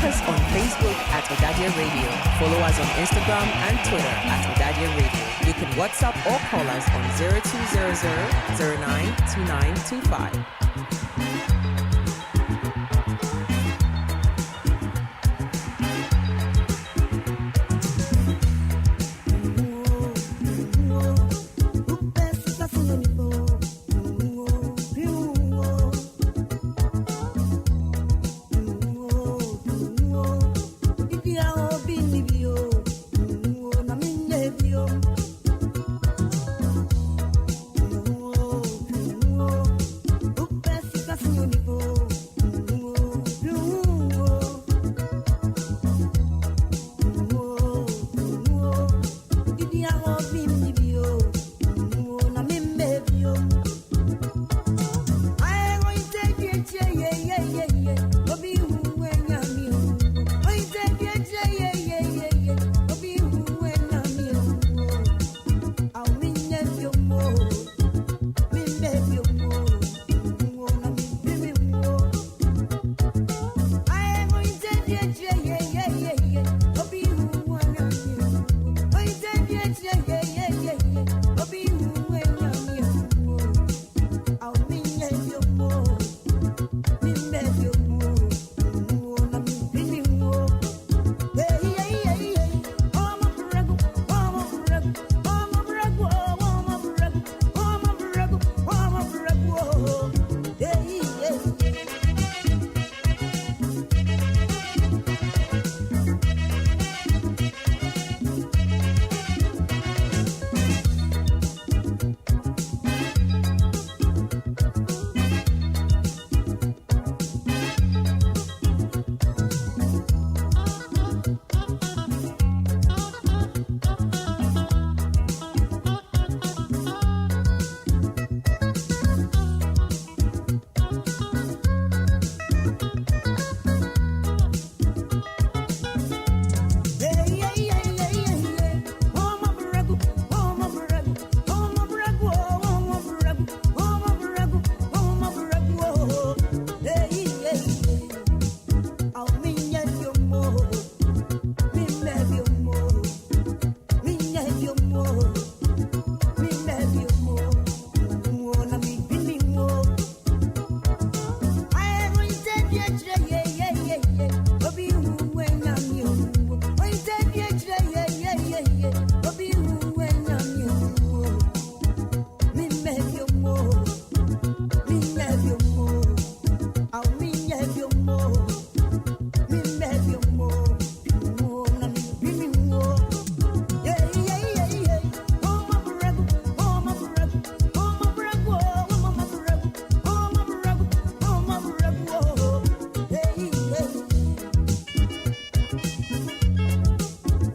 us on Facebook at ỌDADEƐ Radio. Follow us on Instagram and Twitter at ỌDADEƐ Radio. You can WhatsApp or call us on 0200 092925.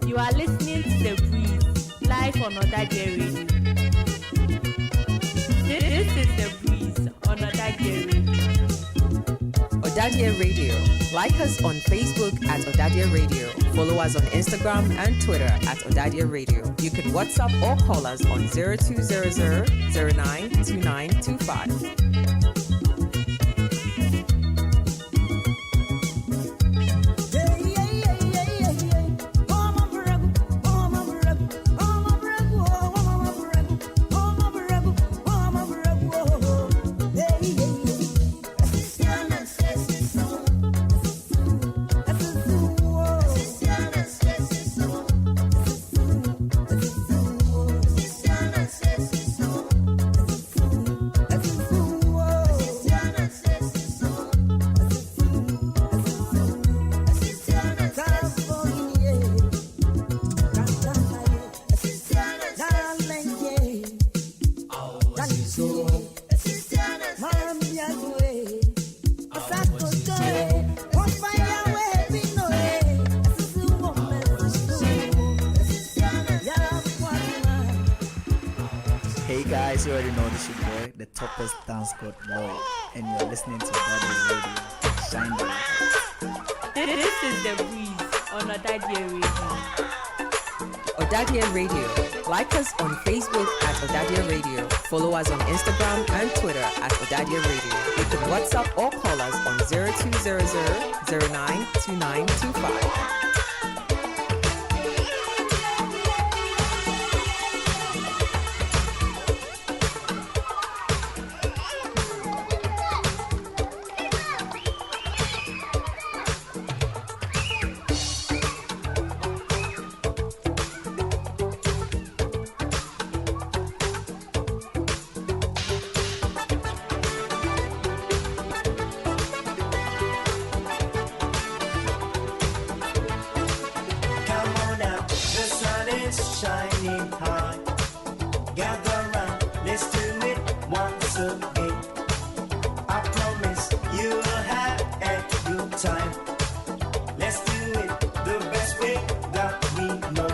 You are listening to The Breeze, live on ỌDADEƐ Radio. This is The Breeze on ỌDADEƐ Radio. ỌDADEƐ Radio. Like us on Facebook at ỌDADEƐ Radio. Follow us on Instagram and Twitter at ỌDADEƐ Radio. You can WhatsApp or call us on 0200 092925. Hey guys, you already know this your boy, the toughest dance god boy, and you're listening to ỌDADEƐ Radio. Shine the light. This is The Breeze on ỌDADEƐ Radio. ỌDADEƐ Radio, Like us on Facebook at ỌDADEƐ Radio. Follow us on Instagram and Twitter at ỌDADEƐ Radio. You can WhatsApp or call us on 0200 092925. Shining high, gather round, let's do it once again. I promise you will have a good time. Let's do it the best way that we know.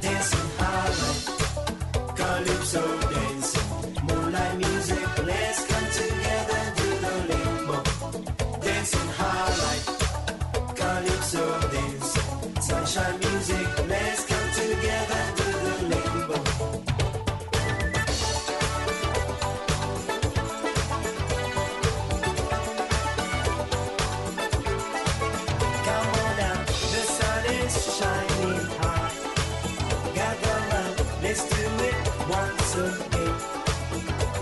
Dancing highlight, calypso dancing, moonlight music. Let's come together and do the limbo. Dancing highlight, calypso dancing, sunshine music. Let's come together to the limbo. Come on now, the sun is shining high. Gather round, let's do it once again.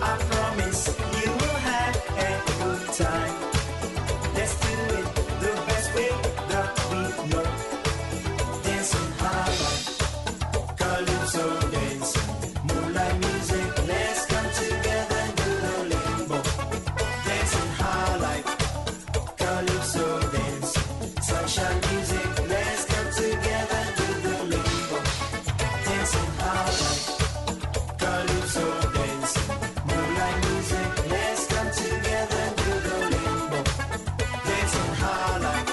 I promise you will have a good time. Let's do it the best way that we know. Dancing highlight, calypso dancing, moonlight music. Let's come together and do the limbo. Dancing highlight, calypso dancing, sunshine music. Let's come together and do the limbo. Dancing highlight, calypso dancing, moonlight music. Let's come together and do the limbo. Dancing highlight,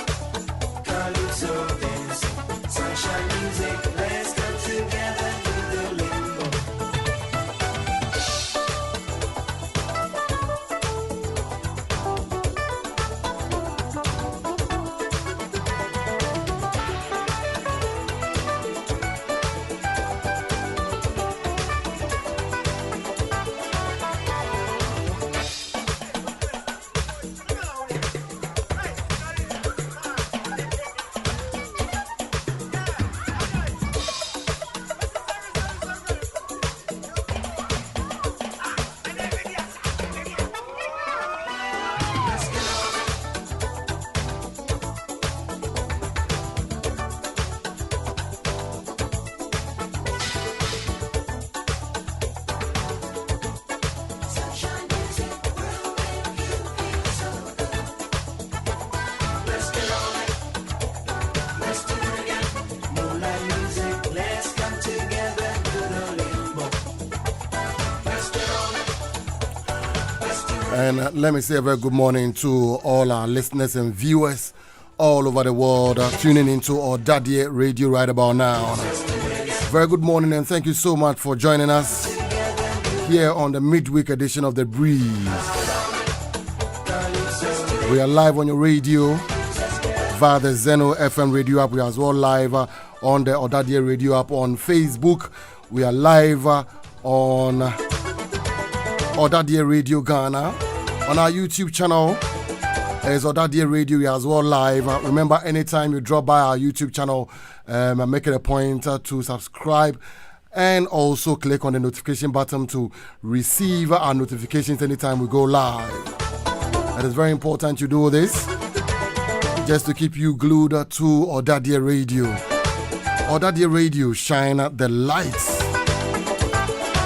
calypso dancing, sunshine music. Let's come together and do the limbo. Let's get on it. Let's do it again. Moonlight music. Let's come together and do the limbo. Let's get on it. Let's do it. And let me say a very good morning to all our listeners and viewers all over the world tuning into ỌDADEƐ Radio right about now. Very good morning and thank you so much for joining us here on the midweek edition of The Breeze. We are live on your radio via the Zeno FM radio app. We are as well live on the ỌDADEƐ radio app on Facebook. We are live on ỌDADEƐ Radio Ghana. On our YouTube channel is ỌDADEƐ Radio. We are as well live. Remember, anytime you drop by our YouTube channel, make it a point to subscribe and also click on the notification button to receive our notifications anytime we go live. It is very important you do this just to keep you glued to ỌDADEƐ Radio. ỌDADEƐ Radio, shine the lights.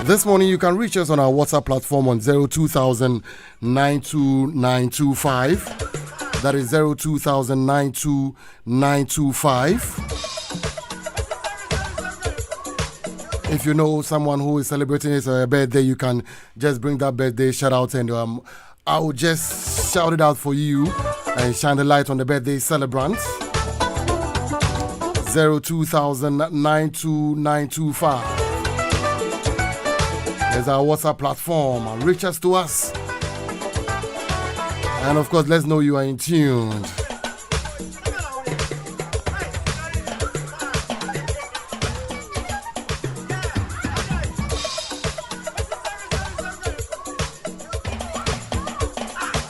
This morning you can reach us on our WhatsApp platform on 02000 92925. That is 02000 92925. If you know someone who is celebrating his birthday, you can just bring that birthday shout out and I will just shout it out for you and shine the light on the birthday celebrant. 02000 92925. There's our WhatsApp platform. Reach us to us. And of course, let's know you are in tune.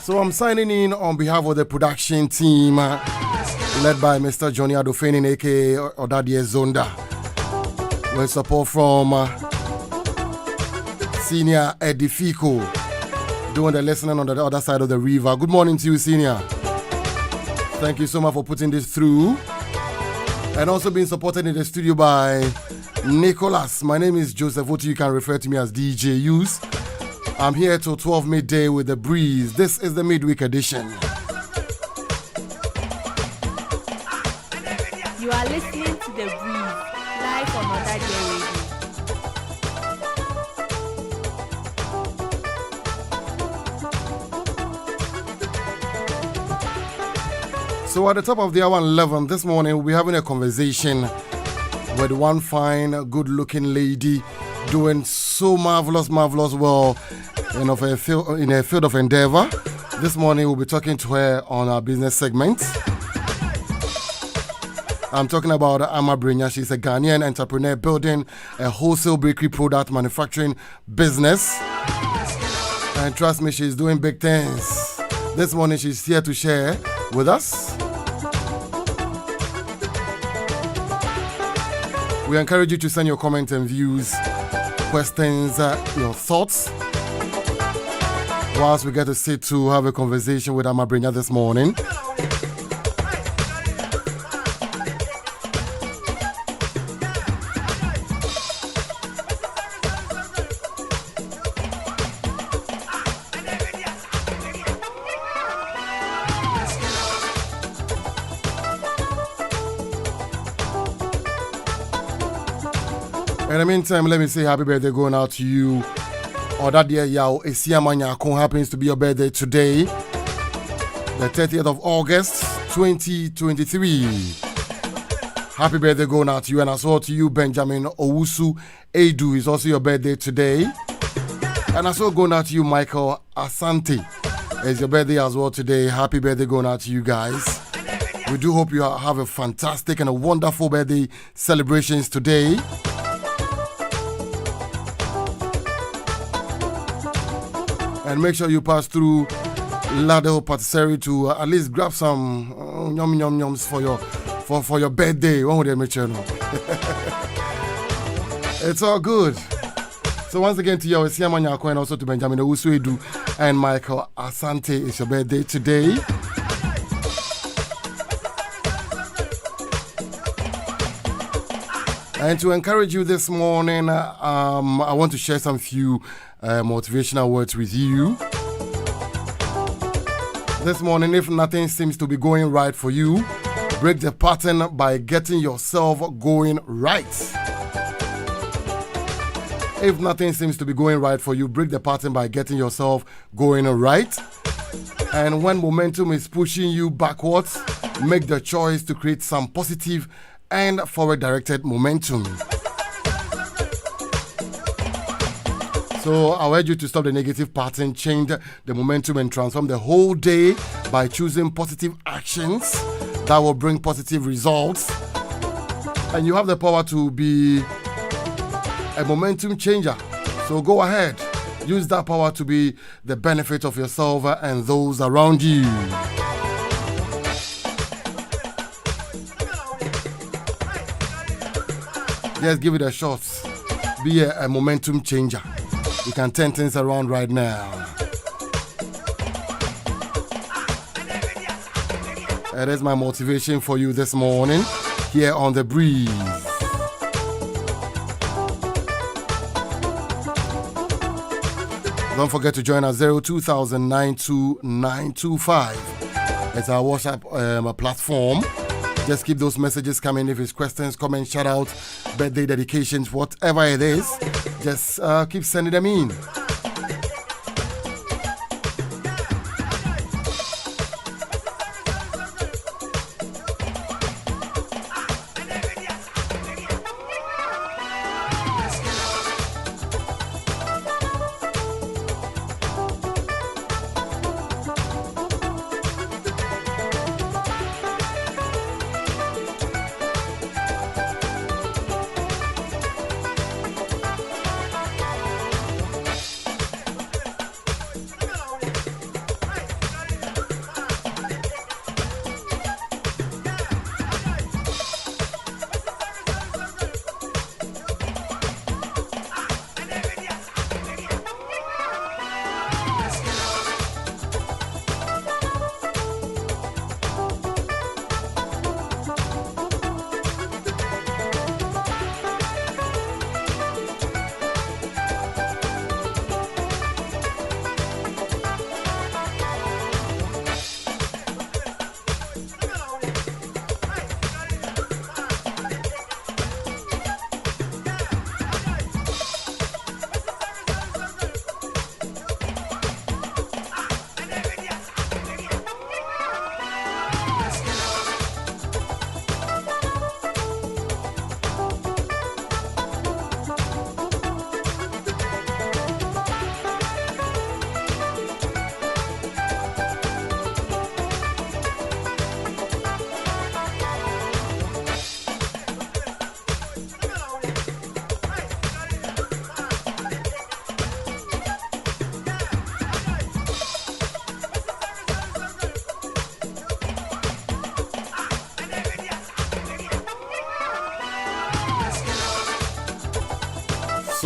So I'm signing in on behalf of the production team led by Mr. Johnny Adofenin, aka ΟDADEƐ Zonda, with support from Senior Edifico, doing the listening on the other side of the river. Good morning to you, Senior. Thank you so much for putting this through. And also being supported in the studio by Nicholas. My name is Joseph Oti. You can refer to me as DJ Use. I'm here till 12 midday with the breeze. This is the midweek edition. You are listening to The Breeze, live on ỌDADEƐ Radio. So at the top of the hour 11 this morning, we'll be having a conversation with one fine, good-looking lady doing so marvelous well in a field of endeavor. This morning, we'll be talking to her on our business segment. I'm talking about Ama Brenya. She's a Ghanaian entrepreneur building a wholesale bakery product manufacturing business. And trust me, she's doing big things. This morning, she's here to share with us. We encourage you to send your comments and views, questions, your thoughts, whilst we get to sit to have a conversation with Ama Brenya this morning. In the meantime, let me say happy birthday going out to you. ΟDADEƐ Yao Esiamanyako happens to be your birthday today, the 30th of August, 2023. Happy birthday going out to you, and as well to you, Benjamin Owusu Edu, is also your birthday today. And as well going out to you, Michael Asante, is your birthday as well today. Happy birthday going out to you guys. We do hope you have a fantastic and a wonderful birthday celebrations today. And make sure you pass through Ladeo Patisserie to at least grab some yum yums for your birthday. When would they make sure? It's all good. So once again to your Siamanyako and also to Benjamin Owusu Edu and Michael Asante, it's your birthday today. And to encourage you this morning, I want to share some few motivational words with you. This morning, if nothing seems to be going right for you, break the pattern by getting yourself going right. If nothing seems to be going right for you, break the pattern by getting yourself going right. And when momentum is pushing you backwards, make the choice to create some positive and forward-directed momentum. So I urge you to stop the negative pattern, change the momentum, and transform the whole day by choosing positive actions that will bring positive results. And you have the power to be a momentum changer. So go ahead, use that power to be the benefit of yourself and those around you. Just give it a shot. Be a momentum changer. You can turn things around right now. That is my motivation for you this morning here on The Breeze. Don't forget to join us 02,092,925. It's our WhatsApp platform. Just keep those messages coming. If it's questions, comments, shout out, birthday dedications, whatever it is, just keep sending them in.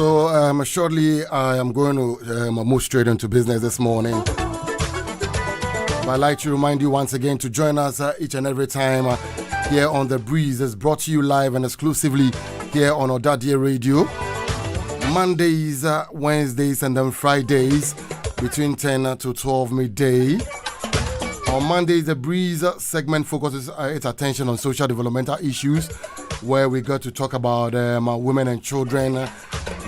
So shortly, I am going to move straight into business this morning. But I'd like to remind you once again to join us each and every time here on The Breeze. It's brought to you live and exclusively here on ỌDADEƐ Radio. Mondays, Wednesdays, and then Fridays between 10 to 12 midday. On Mondays, The Breeze segment focuses its attention on social developmental issues, where we got to talk about women and children,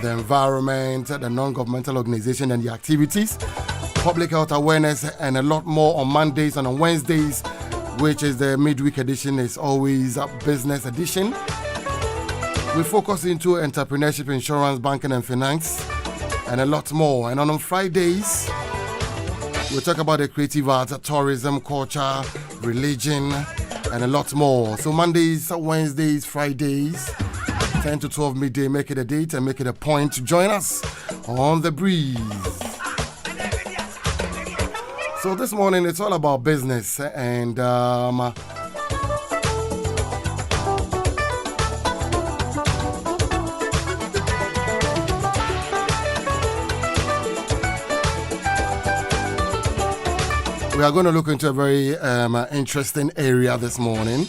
the environment, the non-governmental organization and the activities, public health awareness, and a lot more on Mondays. And on Wednesdays, which is the midweek edition, is always a business edition. We focus into entrepreneurship, insurance, banking and finance, and a lot more. And on Fridays, we talk about the creative arts, tourism, culture, religion, and a lot more. So Mondays, Wednesdays, Fridays, 10 to 12 midday, make it a date and make it a point to join us on The Breeze. So this morning, it's all about business, and we are going to look into a very interesting area this morning.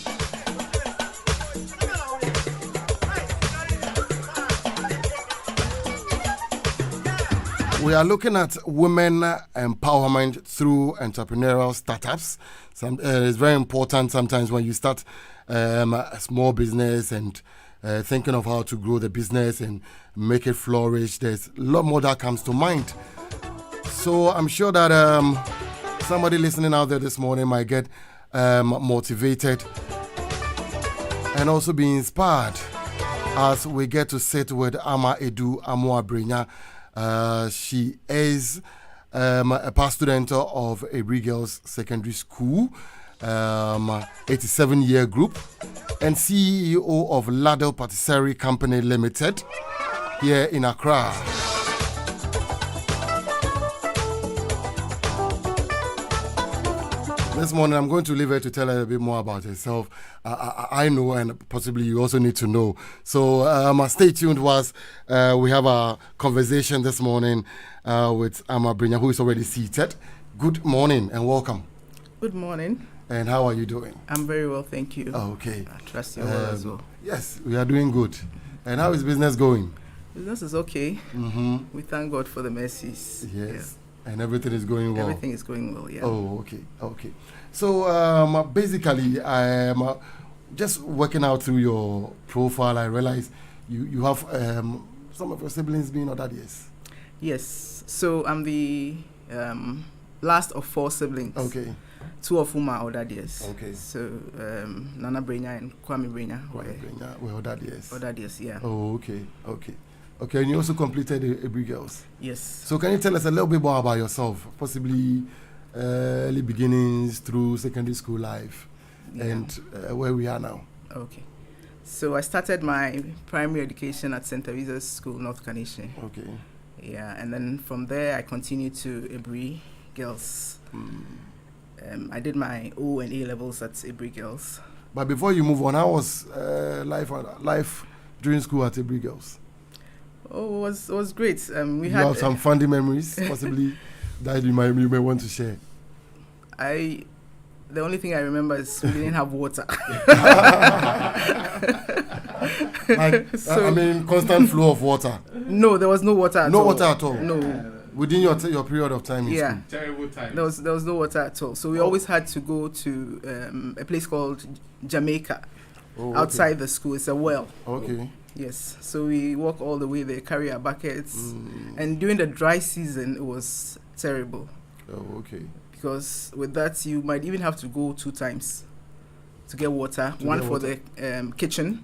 We are looking at women empowerment through entrepreneurial startups. It's very important sometimes when you start a small business and thinking of how to grow the business and make it flourish. There's a lot more that comes to mind. So I'm sure that somebody listening out there this morning might get motivated and also be inspired as we get to sit with Ama Edu Amuabrenya. She is a past student of Abri Girls Secondary School, 87-year group, and CEO of ладEE Patisserie Company Limited here in Accra. This morning, I'm going to leave her to tell her a bit more about herself. I know, and possibly you also need to know. So stay tuned whilst we have a conversation this morning with Ama Brenya, who is already seated. Good morning and welcome. Good morning. And how are you doing? I'm very well, thank you. Oh, okay. I trust you well as well. Yes, we are doing good. And how is business going? Business is okay. Mm-hmm. We thank God for the mercies. Yes. And everything is going well? Everything is going well, yeah. Oh, okay. So basically, I am just working out through your profile. I realize you have some of your siblings being ỌDADEƐs. Yes. So I'm the last of 4 siblings. Okay. 2 of whom are ỌDADEƐs. Okay. So Nana Brenya and Kwame Brenya were ỌDADEƐs. ỌDADEƐs, yeah. Oh, okay, and you also completed Abri Girls. Yes. So can you tell us a little bit more about yourself, possibly early beginnings through secondary school life, and where we are now? Okay. So I started my primary education at St. Teresa's School, North Kaneshie. Okay. Yeah, and then from there I continued to Abri Girls. I did my O and A levels at Abri Girls. But before you move on, how was life during school at Abri Girls? Oh, it was great. We you had have some funny memories, possibly, that you may want to share. The only thing I remember is we didn't have water. Constant flow of water. No, there was no water at all. No water at all? No. Within your period of time in school? Terrible time. There was no water at all. So we always had to go to a place called Jamaica outside the school. It's a well. Okay. Yes. So we walk all the way there, carry our buckets. And during the dry season, it was terrible. Oh, okay. Because with that, you might even have to go 2 times to get water. One for the kitchen,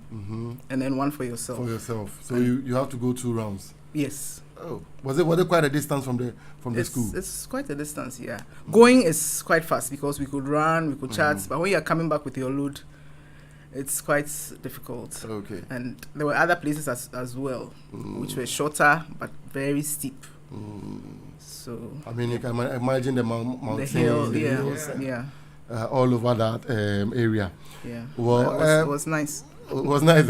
and then one for yourself. So you have to go 2 rounds. Yes. Oh, was it quite a distance from the school? It's quite a distance, yeah. Going is quite fast because we could run, we could chat, but when you're coming back with your load, it's quite difficult. Okay. And there were other places as well, which were shorter but very steep. So I mean, you can imagine the mountains, the hill, the hills, all over that area. Yeah. Well, it was nice. It was nice.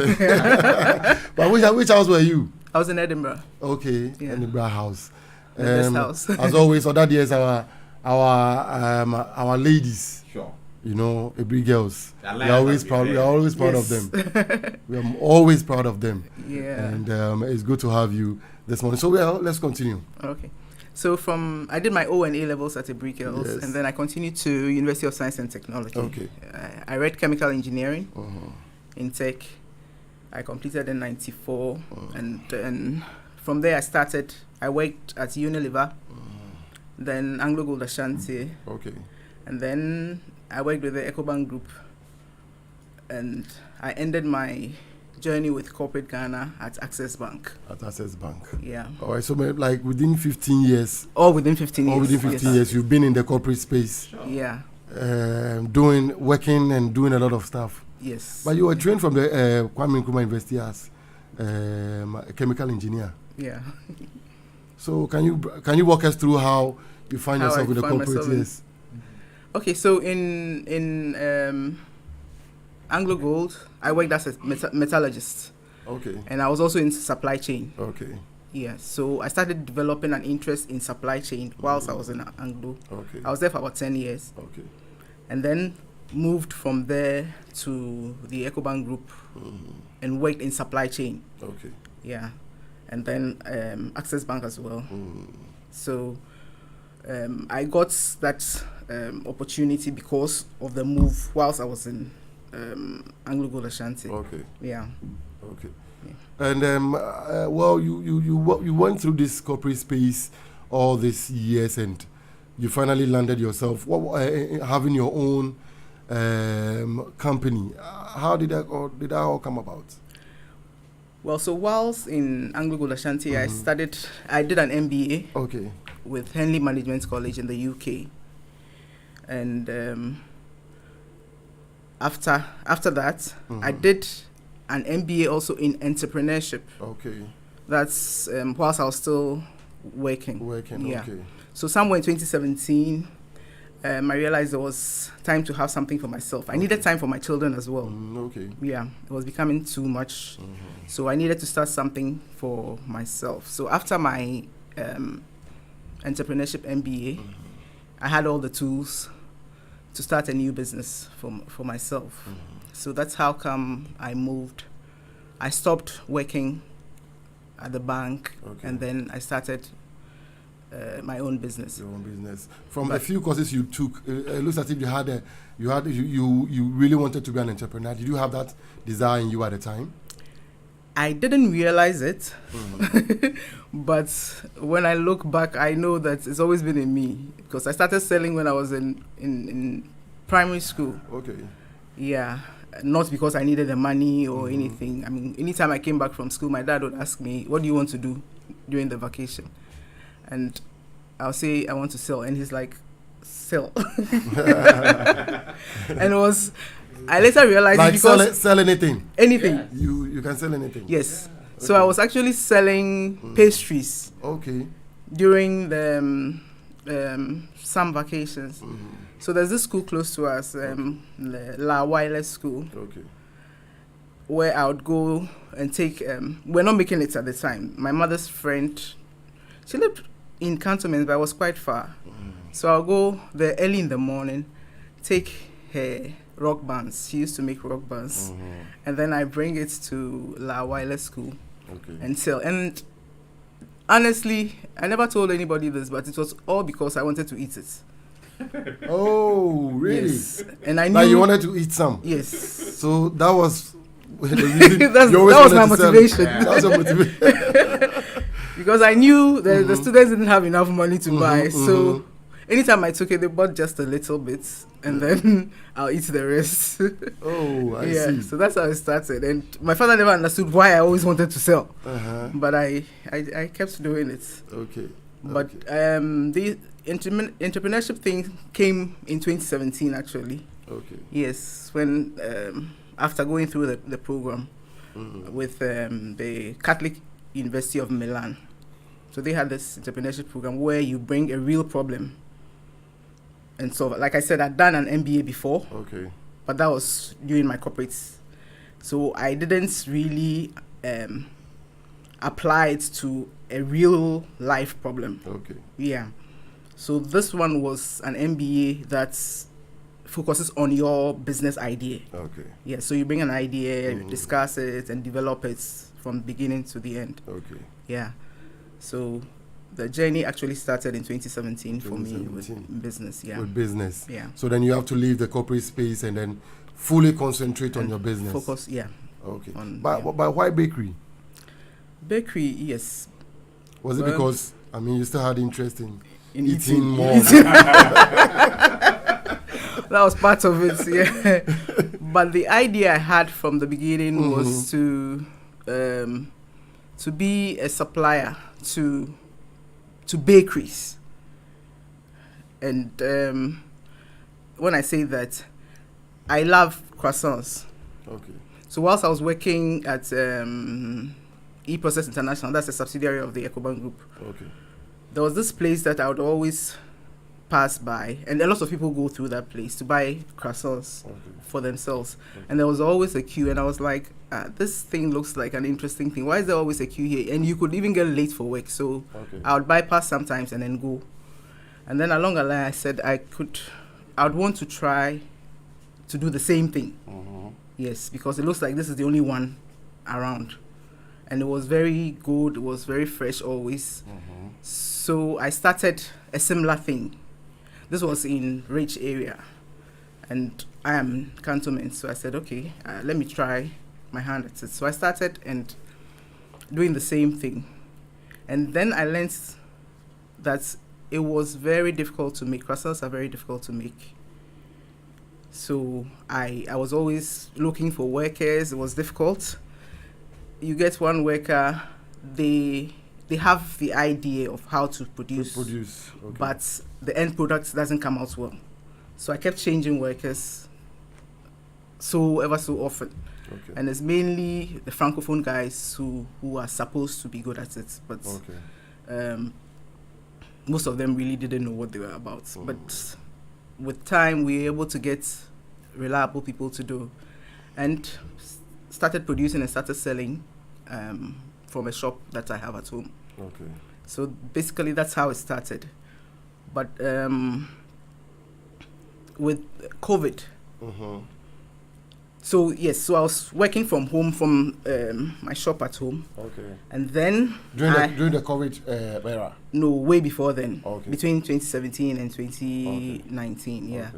But which house were you? I was in Edinburgh. Okay, Yeah. Edinburgh House. The best house. As always, ОDADEÄ is our ladies. Sure. You know, Ebri girls. Their We lives are always are proud. We there. are always proud of Yes. them. We are always proud of them. Yeah. And it's good to have you this morning. So let's continue. Okay. So I did my O and A levels at Ebri Girls, Yes. and then I continued to University of Science and Technology. Okay. I read chemical engineering Uh-huh. in tech. I completed in '94, and then from there I worked at Unilever, then Anglo Gold Ashanti, Okay. and then I worked with the EcoBank Group, and I ended my journey with corporate Ghana at Access Bank. At Access Bank. Yeah. All right. So maybe like within 15 years, All within 15 years. or within 15 yes. years, you've been in the corporate space, Yeah. working and doing a lot of stuff. Yes. But you were trained from the Kwame Nkrumah University as a chemical engineer. Yeah. So can you walk us through how you find How yourself I in the find corporate? myself in- Yes. Okay, so in Anglo Gold, I worked as a metallurgist, Okay. and I was also in supply chain. Okay. Yeah, so I started developing an interest in supply chain whilst I was in Anglo. Okay. I was there for about 10 years, Okay. and then moved from there to the EcoBank Group and worked in supply chain. Okay. Yeah, and then Access Bank as well. So I got that opportunity because of the move whilst I was in Anglo Gold Ashanti. Okay. Yeah. Okay. And well, you went through this corporate space all these years, and you finally landed yourself having your own company. How did that all come about? Well, so whilst in Anglo Gold Ashanti, I did an MBA Okay. with Henley Management College in the UK. And after that, I did an MBA also in entrepreneurship. Okay. That's whilst I was still working. Yeah. Okay. So somewhere in 2017, I realized there was time to have something for myself. I needed time for my children as well. Okay. Yeah, it was becoming too much. So I needed to start something for myself. So after my entrepreneurship MBA, I had all the tools to start a new business for myself. So that's how come I moved. I stopped working at the bank, and then I started my own business. Your own business. From a few courses you took, it looks as if you really wanted to be an entrepreneur. Did you have that desire in you at the time? I didn't realize it, but when I look back, I know that it's always been in me, because I started selling when I was in primary school. Okay. Yeah, not because I needed the money or anything. I mean, anytime I came back from school, my dad would ask me, "What do you want to do during the vacation?" And I'll say, "I want to sell," and he's like, "Sell." And I later realized Like because sell anything. anything. Yeah. You can sell anything. Yes. So I was actually selling pastries Okay. during the summer vacations. So there's this school close to us, La Wireless School, Okay. where I would go and take. We're not making it at the time. My mother's friend, she lived in Cantonment, but I was quite far. So I'll go there early in the morning, take her rock bands. She used to make rock bands, and then I bring it to La Wireless School Okay. and sell. And honestly, I never told anybody this, but it was all because I wanted to eat it. Oh, really? Yes. And I knew. Like you wanted to eat some. Yes. So that was the reason that you always was my wanted to sell. motivation. That was your motivation. Because I knew that the students didn't have enough money to buy. So anytime I took it, they bought just a little bit, and then I'll eat the rest. Oh, I Yeah, see. so that's how it started. And my father never understood why I always wanted to sell, but I kept doing it. Okay. But the entrepreneurship thing came in 2017, actually. Okay. Yes, when after going through the program with the Catholic University of Milan. So they had this entrepreneurship program where you bring a real problem. And so, like I said, I'd done an MBA before, Okay. but that was during my corporates. So I didn't really apply it to a real life problem. Okay. Yeah. So this one was an MBA that focuses on your business idea. Okay. Yeah. So you bring an idea, you discuss it, and develop it from beginning to the end. Okay. Yeah. So the journey actually started in 2017 for me 2017. with business. Yeah. With business. Yeah. So then you have to leave the corporate space and then fully concentrate on And your business. Focus. Yeah. Okay. on- But yeah. why bakery? Bakery. Yes. Was it Well, because you still had interest in In eating more? That was part of it, yeah. But the idea I had from the beginning was to be a supplier to bakeries. And when I say that, I love croissants. Okay. So whilst I was working at E-Process International, that's a subsidiary of the Ecobank Group, Okay. there was this place that I would always pass by, and a lot of people go through that place to buy croissants Okay. for themselves. And there was always a queue, and I was like, this thing looks like an interesting thing. Why is there always a queue here? And you could even get late for work. So Okay. I would bypass sometimes and then go. And then along the line, I said I would want to try to do the same thing. Yes, because it looks like this is the only one around. And it was very good. It was very fresh always. So I started a similar thing. This was in Rich area, and I am Cantonment, so I said, okay, let me try my hand at it. So I started and doing the same thing, and then I learned that it was very difficult to make. Croissants are very difficult to make. So I was always looking for workers. It was difficult. You get one worker, they have the idea of how to produce. Okay. But the end product doesn't come out well. So I kept changing workers ever so often. Okay. And it's mainly the Francophone guys who are supposed to be good at it. But most of them really didn't know what they were about. But with time, we were able to get reliable people to do. And started producing and started selling from a shop that I have at home. Okay. So basically, that's how it started. But with COVID, so yes, I was working from home from my shop at home. Okay. And then During the COVID era. No, way before then. Okay. Between 2017 and 2019, yeah. Okay.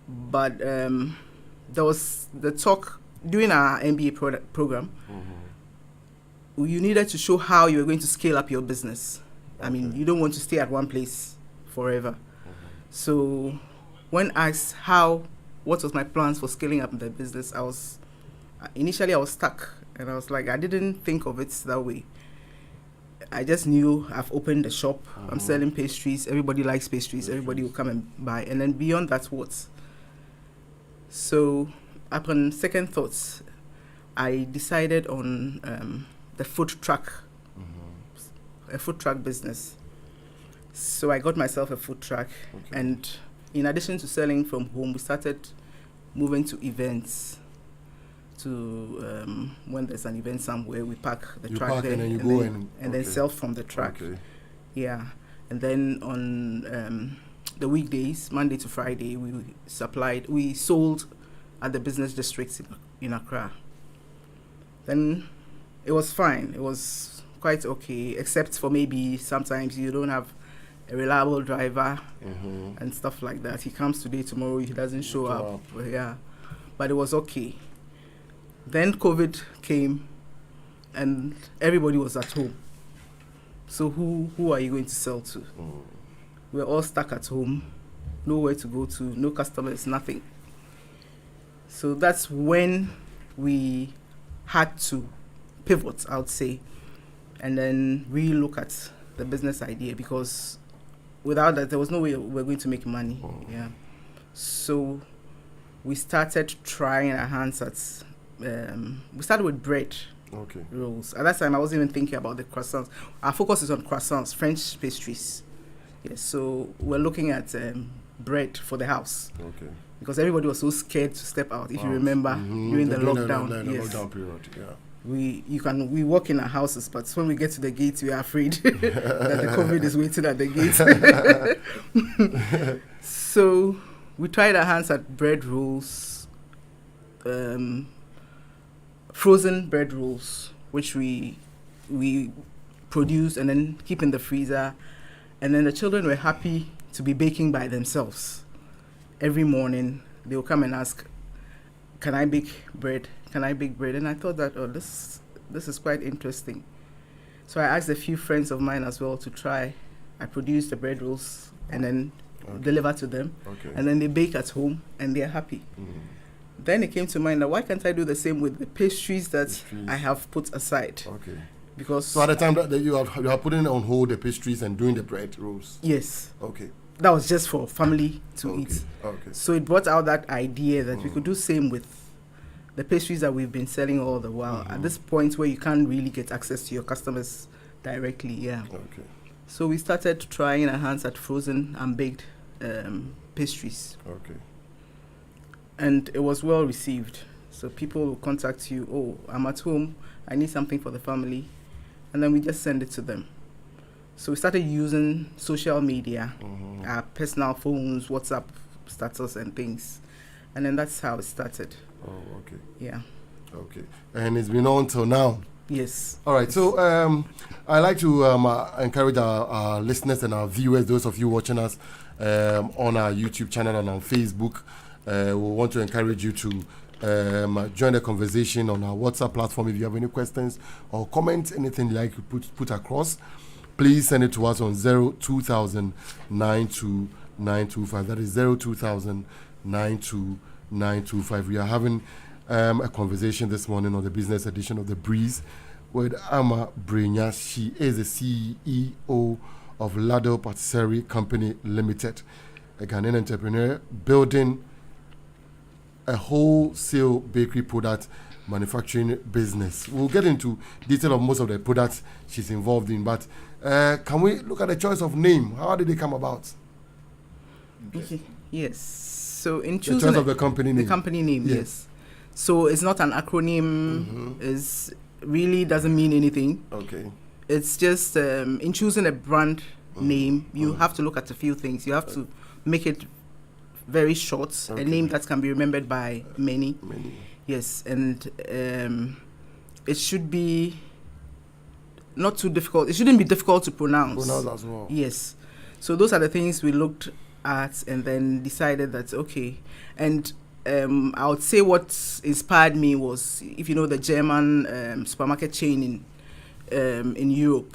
But there was the talk during our MBA program. You needed to show how you were going to scale up your business. I mean, you don't want to stay at one place forever. So when asked what was my plans for scaling up the business, initially I was stuck, and I was like, I didn't think of it that way. I just knew I've opened a shop, I'm selling pastries, everybody likes pastries, everybody will come and buy, and then beyond that, what? So upon second thoughts, I decided on the food truck, a food truck business. So I got myself a food truck, and in addition to selling from home, we started moving to events. To when there's an event somewhere, we park the truck there, and then sell from the truck. Okay. Yeah, and then on the weekdays, Monday to Friday, we sold at the business districts in Accra. Then it was fine. It was quite okay, except for maybe sometimes you don't have a reliable driver and stuff like that. He comes today, tomorrow he doesn't show up. Yeah, but it was okay. Then COVID came, and everybody was at home. So who are you going to sell to? We're all stuck at home, nowhere to go to, no customers, nothing. So that's when we had to pivot, I would say, and then relook at the business idea, because without that, there was no way we're going to make money. Yeah. So we started trying our hands at, we started with bread rolls. At that time, I wasn't even thinking about the croissants. Our focus is on croissants, French pastries. Yes, so we're looking at bread for the house. Because everybody was so scared to step out, if you remember, during the lockdown. The lockdown period, yeah. We walk in our houses, but when we get to the gate, we are afraid that the COVID is waiting at the gate. So we tried our hands at bread rolls, frozen bread rolls, which we produce and then keep in the freezer. And then the children were happy to be baking by themselves. Every morning, they will come and ask, can I bake bread? Can I bake bread? And I thought that, this is quite interesting. So I asked a few friends of mine as well to try. I produced the bread rolls and then deliver to them. Okay. And then they bake at home and they're happy. Then it came to mind that why can't I do the same with the pastries that I have put aside? Okay. Because So at the time that you are putting on hold the pastries and doing the bread rolls. yes, Okay. that was just for family to eat. Okay. So it brought out that idea that we could do same with the pastries that we've been selling all the while. At this point where you can't really get access to your customers directly, yeah. Okay. So we started trying our hands at frozen and baked pastries, Okay. and it was well received. So people will contact you, I'm at home, I need something for the family, and then we just send it to them. So we started using social media, our personal phones, WhatsApp status and things. And then that's how it started. Oh, okay. Yeah. Okay. And it's been on till now. Yes. All right. So I like to encourage our listeners and our viewers, those of you watching us on our YouTube channel and on Facebook. We want to encourage you to join the conversation on our WhatsApp platform. If you have any questions or comments, anything you like to put across, please send it to us on 02000 92925. That is 02000 92925. We are having a conversation this morning on the business edition of The Breeze with Ama Brenya. She is the CEO of ÖDADEÄ Patisserie Company Limited, a Ghanaian entrepreneur building a wholesale bakery product manufacturing business. We'll get into detail of most of the products she's involved in, but can we look at the choice of name? How did it come about? Okay. Yes. So in The choosing choice of the company name. the company name, yes. So it's not an acronym. It's really doesn't mean anything. Okay. It's just in choosing a brand name, you have to look at a few things. You have to make it very short, a name that can be remembered by many. Yes, and it should be not too difficult. It shouldn't be difficult to pronounce. Pronounce as well. Yes. So those are the things we looked at and then decided that, okay. And I would say what inspired me was, if you know the German supermarket chain in Europe,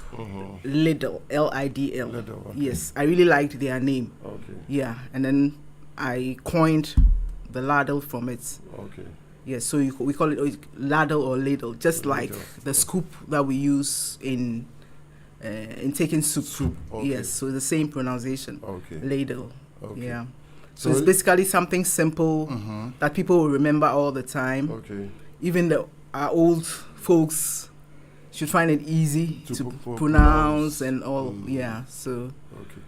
Lidl, L-I-D-L. Lidl, okay. Yes, I really liked their name. Okay. Yeah, and then I coined the ladle from it. Okay. Yes, so we call it ladle or ladle, just like the scoop that we use in taking soup. Okay. Yes, so the same pronunciation. Okay. Ladle. Okay. Yeah. So it's basically something simple that people will remember all the time. Okay. Even our old folks should find it easy to pronounce pronounce and all. Yeah, so Okay.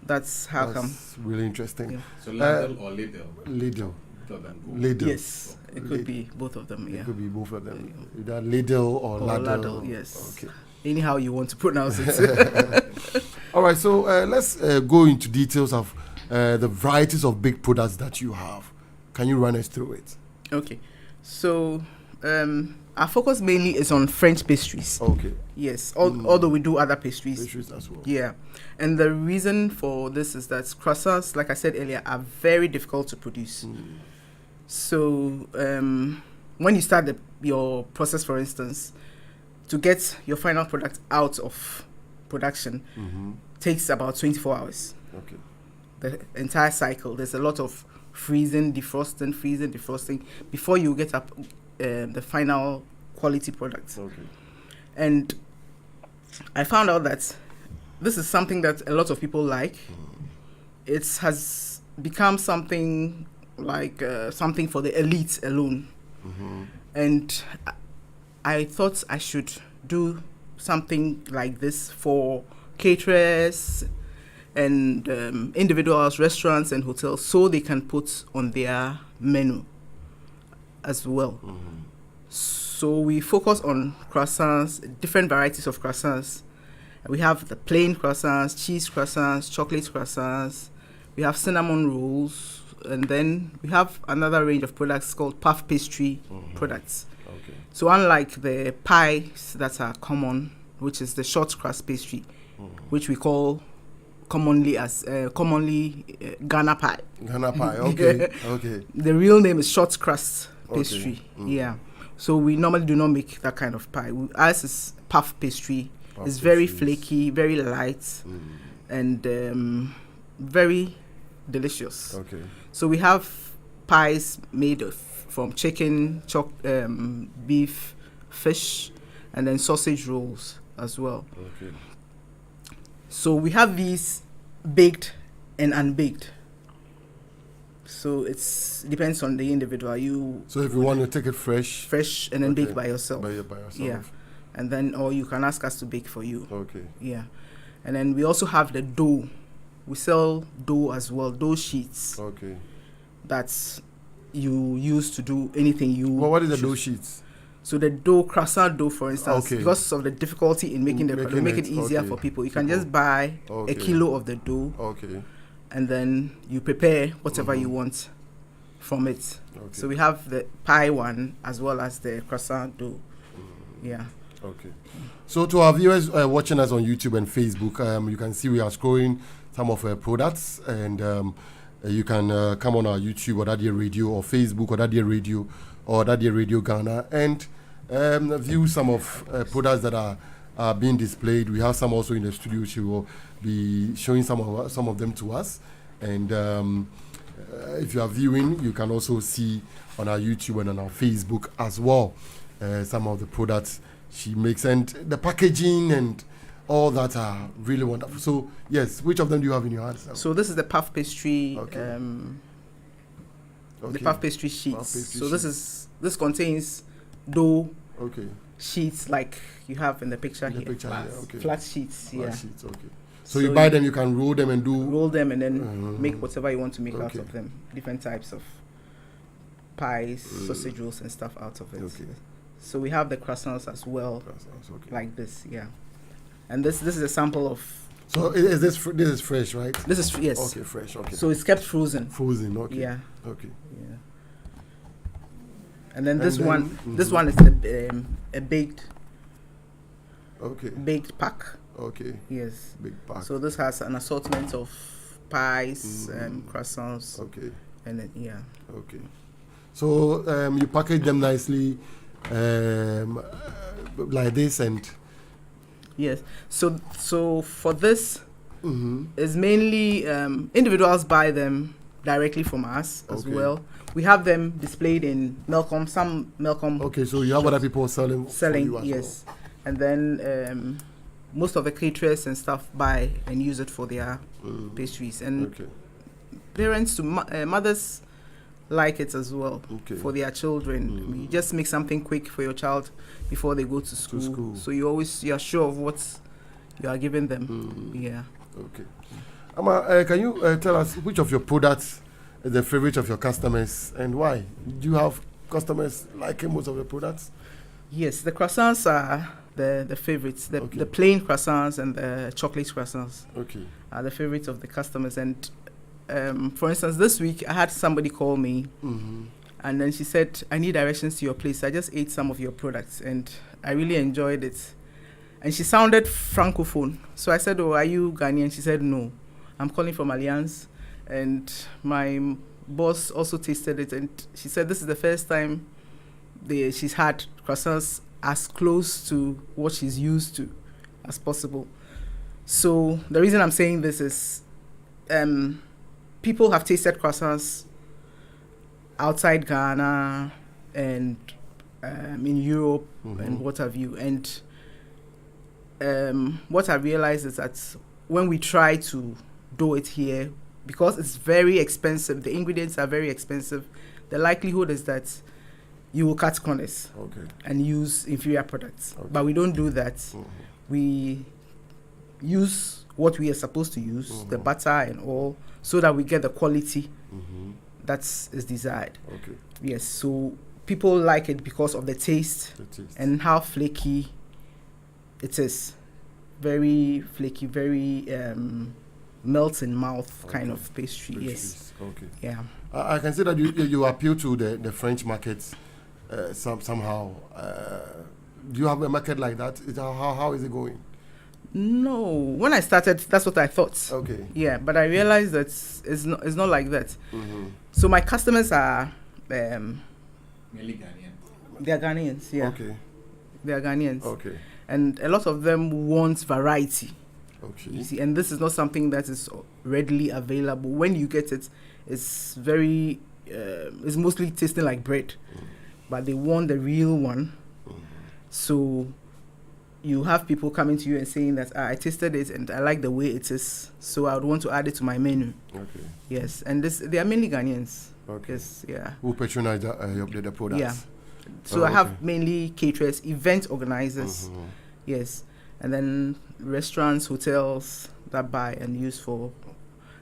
that's how come. That's really interesting. Yeah. So Lidl or Lidl? Lidl. Both of them go. Lidl. Yes, it could be both of them. Yeah. It could be both of them. Either Lidl or Or Ladle. ladle, yes. Okay. Anyhow you want to pronounce it. All right. So let's go into details of the varieties of baked products that you have. Can you run us through it? Okay, so our focus mainly is on French pastries. Okay. Yes, although we do other pastries. Pastries as well. Yeah, and the reason for this is that croissants, like I said earlier, are very difficult to produce. So when you start your process, for instance, to get your final product out of production takes about 24 hours. Okay. The entire cycle. There's a lot of freezing, defrosting before you get up the final quality product. Okay. And I found out that this is something that a lot of people like. It has become something like something for the elite alone. And I thought I should do something like this for caterers and individuals, restaurants and hotels, so they can put on their menu as well. So we focus on croissants, different varieties of croissants. We have the plain croissants, cheese croissants, chocolate croissants. We have cinnamon rolls, and then we have another range of products called puff pastry products. Okay. So unlike the pies that are common, which is the short crust pastry, which we call commonly Ghana pie. Ghana pie. Okay. Okay. The real name is short crust Okay. pastry. Yeah. So we normally do not make that kind of pie. Ours is puff pastry. Puff It's very pastries. flaky, very light, and very delicious. Okay. So we have pies made from chicken, beef, fish, and then sausage rolls as well. Okay. So we have these baked and unbaked. So it's depends on the individual. So if you want to take it fresh, And then Okay. bake by yourself. by yourself. Yeah. And then, or you can ask us to bake for you. Okay. Yeah. And then we also have the dough. We sell dough as well, dough sheets Okay. that you use to do anything you. Well, what is the choose. dough sheets? So the dough, croissant dough, for instance, Okay. because of the difficulty in making Making make it, it easier okay. for people, you can People. just buy Okay. a kilo of the dough, Okay. and then you prepare whatever you want from it. Okay. So we have the pie one as well as the croissant dough. Yeah. Okay. So to our viewers watching us on YouTube and Facebook, you can see we are scrolling some of our products, and you can come on our YouTube ỌDADEƐ Radio or Facebook ỌDADEƐ Radio or ỌDADEƐ Radio Ghana and view some of products that are being displayed. We have some also in the studio. She will be showing some of them to us, and if you are viewing, you can also see on our YouTube and on our Facebook as well some of the products she makes, and the packaging and all that are really wonderful. So yes, which of them do you have in your hands now? So this is the puff pastry. Okay. The Okay. puff pastry sheets. Puff pastry So sheets. this contains dough Okay. sheets like you have in the picture In the here. picture here, okay. Flat sheets. Flat Yeah. sheets, okay. So you buy them, you can roll them and do. Roll them and then make whatever you want to make out Okay. of them. Different types of pies, sausage rolls, and stuff out of it. Okay. So we have the croissants as well, Okay. like this. Yeah. And this is a sample of. So is this this is fresh, right? This is yes. Okay, fresh. Okay. So it's kept frozen. Frozen. Okay. Yeah. Okay. Yeah. And then And this then- one, this mhm. one is a Okay. baked pack. Okay. Yes. Big pack. So this has an assortment of pies, croissants, Okay. and then yeah. Okay. So you package them nicely, like this, and. Yes. So for this, Mm-hmm. is mainly individuals buy them directly from us as Okay. well. We have them displayed in Melcom, some Melcom Okay, so you have other people selling. for selling, you as yes. And then most of the caterers and stuff buy and use it for their well. pastries. And Okay. parents to mothers like it as well Okay. for their children. You just make something quick for your child before they go to school. school. So you are sure of what you are giving them. Yeah. Okay. Ama, can you tell us which of your products is the favorite of your customers and why? Do you have customers liking most of the products? Yes, the croissants are the favorites. Okay. The plain croissants and the chocolate croissants Okay. are the favorites of the customers. And for instance, this week I had somebody call me Mm-hmm. and then she said, I need directions to your place. I just ate some of your products and I really enjoyed it. And she sounded francophone. So I said, oh, are you Ghanaian? She said, no, I'm calling from Alliance. And my boss also tasted it. And she said, this is the first time she's had croissants as close to what she's used to as possible. So the reason I'm saying this is people have tasted croissants outside Ghana and in Europe and what have you. And what I realized is that when we try to do it here, because it's very expensive, the ingredients are very expensive, the likelihood is that you will cut corners Okay. and use inferior products. Okay. But we don't do that. We use what we are supposed to use, the butter and all, so that we get the quality that is desired. Okay. Yes, so people like it because of the taste The taste. and how flaky it is. Very flaky, very melt in mouth kind of pastry. Yes. Okay. Yeah. I can see that you appeal to the French markets somehow. Do you have a market like that? How is it going? No, when I started, that's what I thought. Okay. Yeah, but I realized that it's not like that. Mm-hmm. So my customers are Mainly Ghanaian. they are Ghanaians. Yeah, Okay. they are Ghanaians, Okay. and a lot of them want variety. Okay. You see, and this is not something that is readily available. When you get it, it's very it's mostly tasting like bread, but they want the real one. So you have people coming to you and saying that I tasted it and I like the way it is, so I would want to add it to my menu. Okay. Yes, and they are mainly Ghanaians. Okay. Yes, yeah. Who patronize the products? Yeah. So Oh, I have okay. mainly caterers, event organizers. Mhm. Yes, and then restaurants, hotels that buy and use for,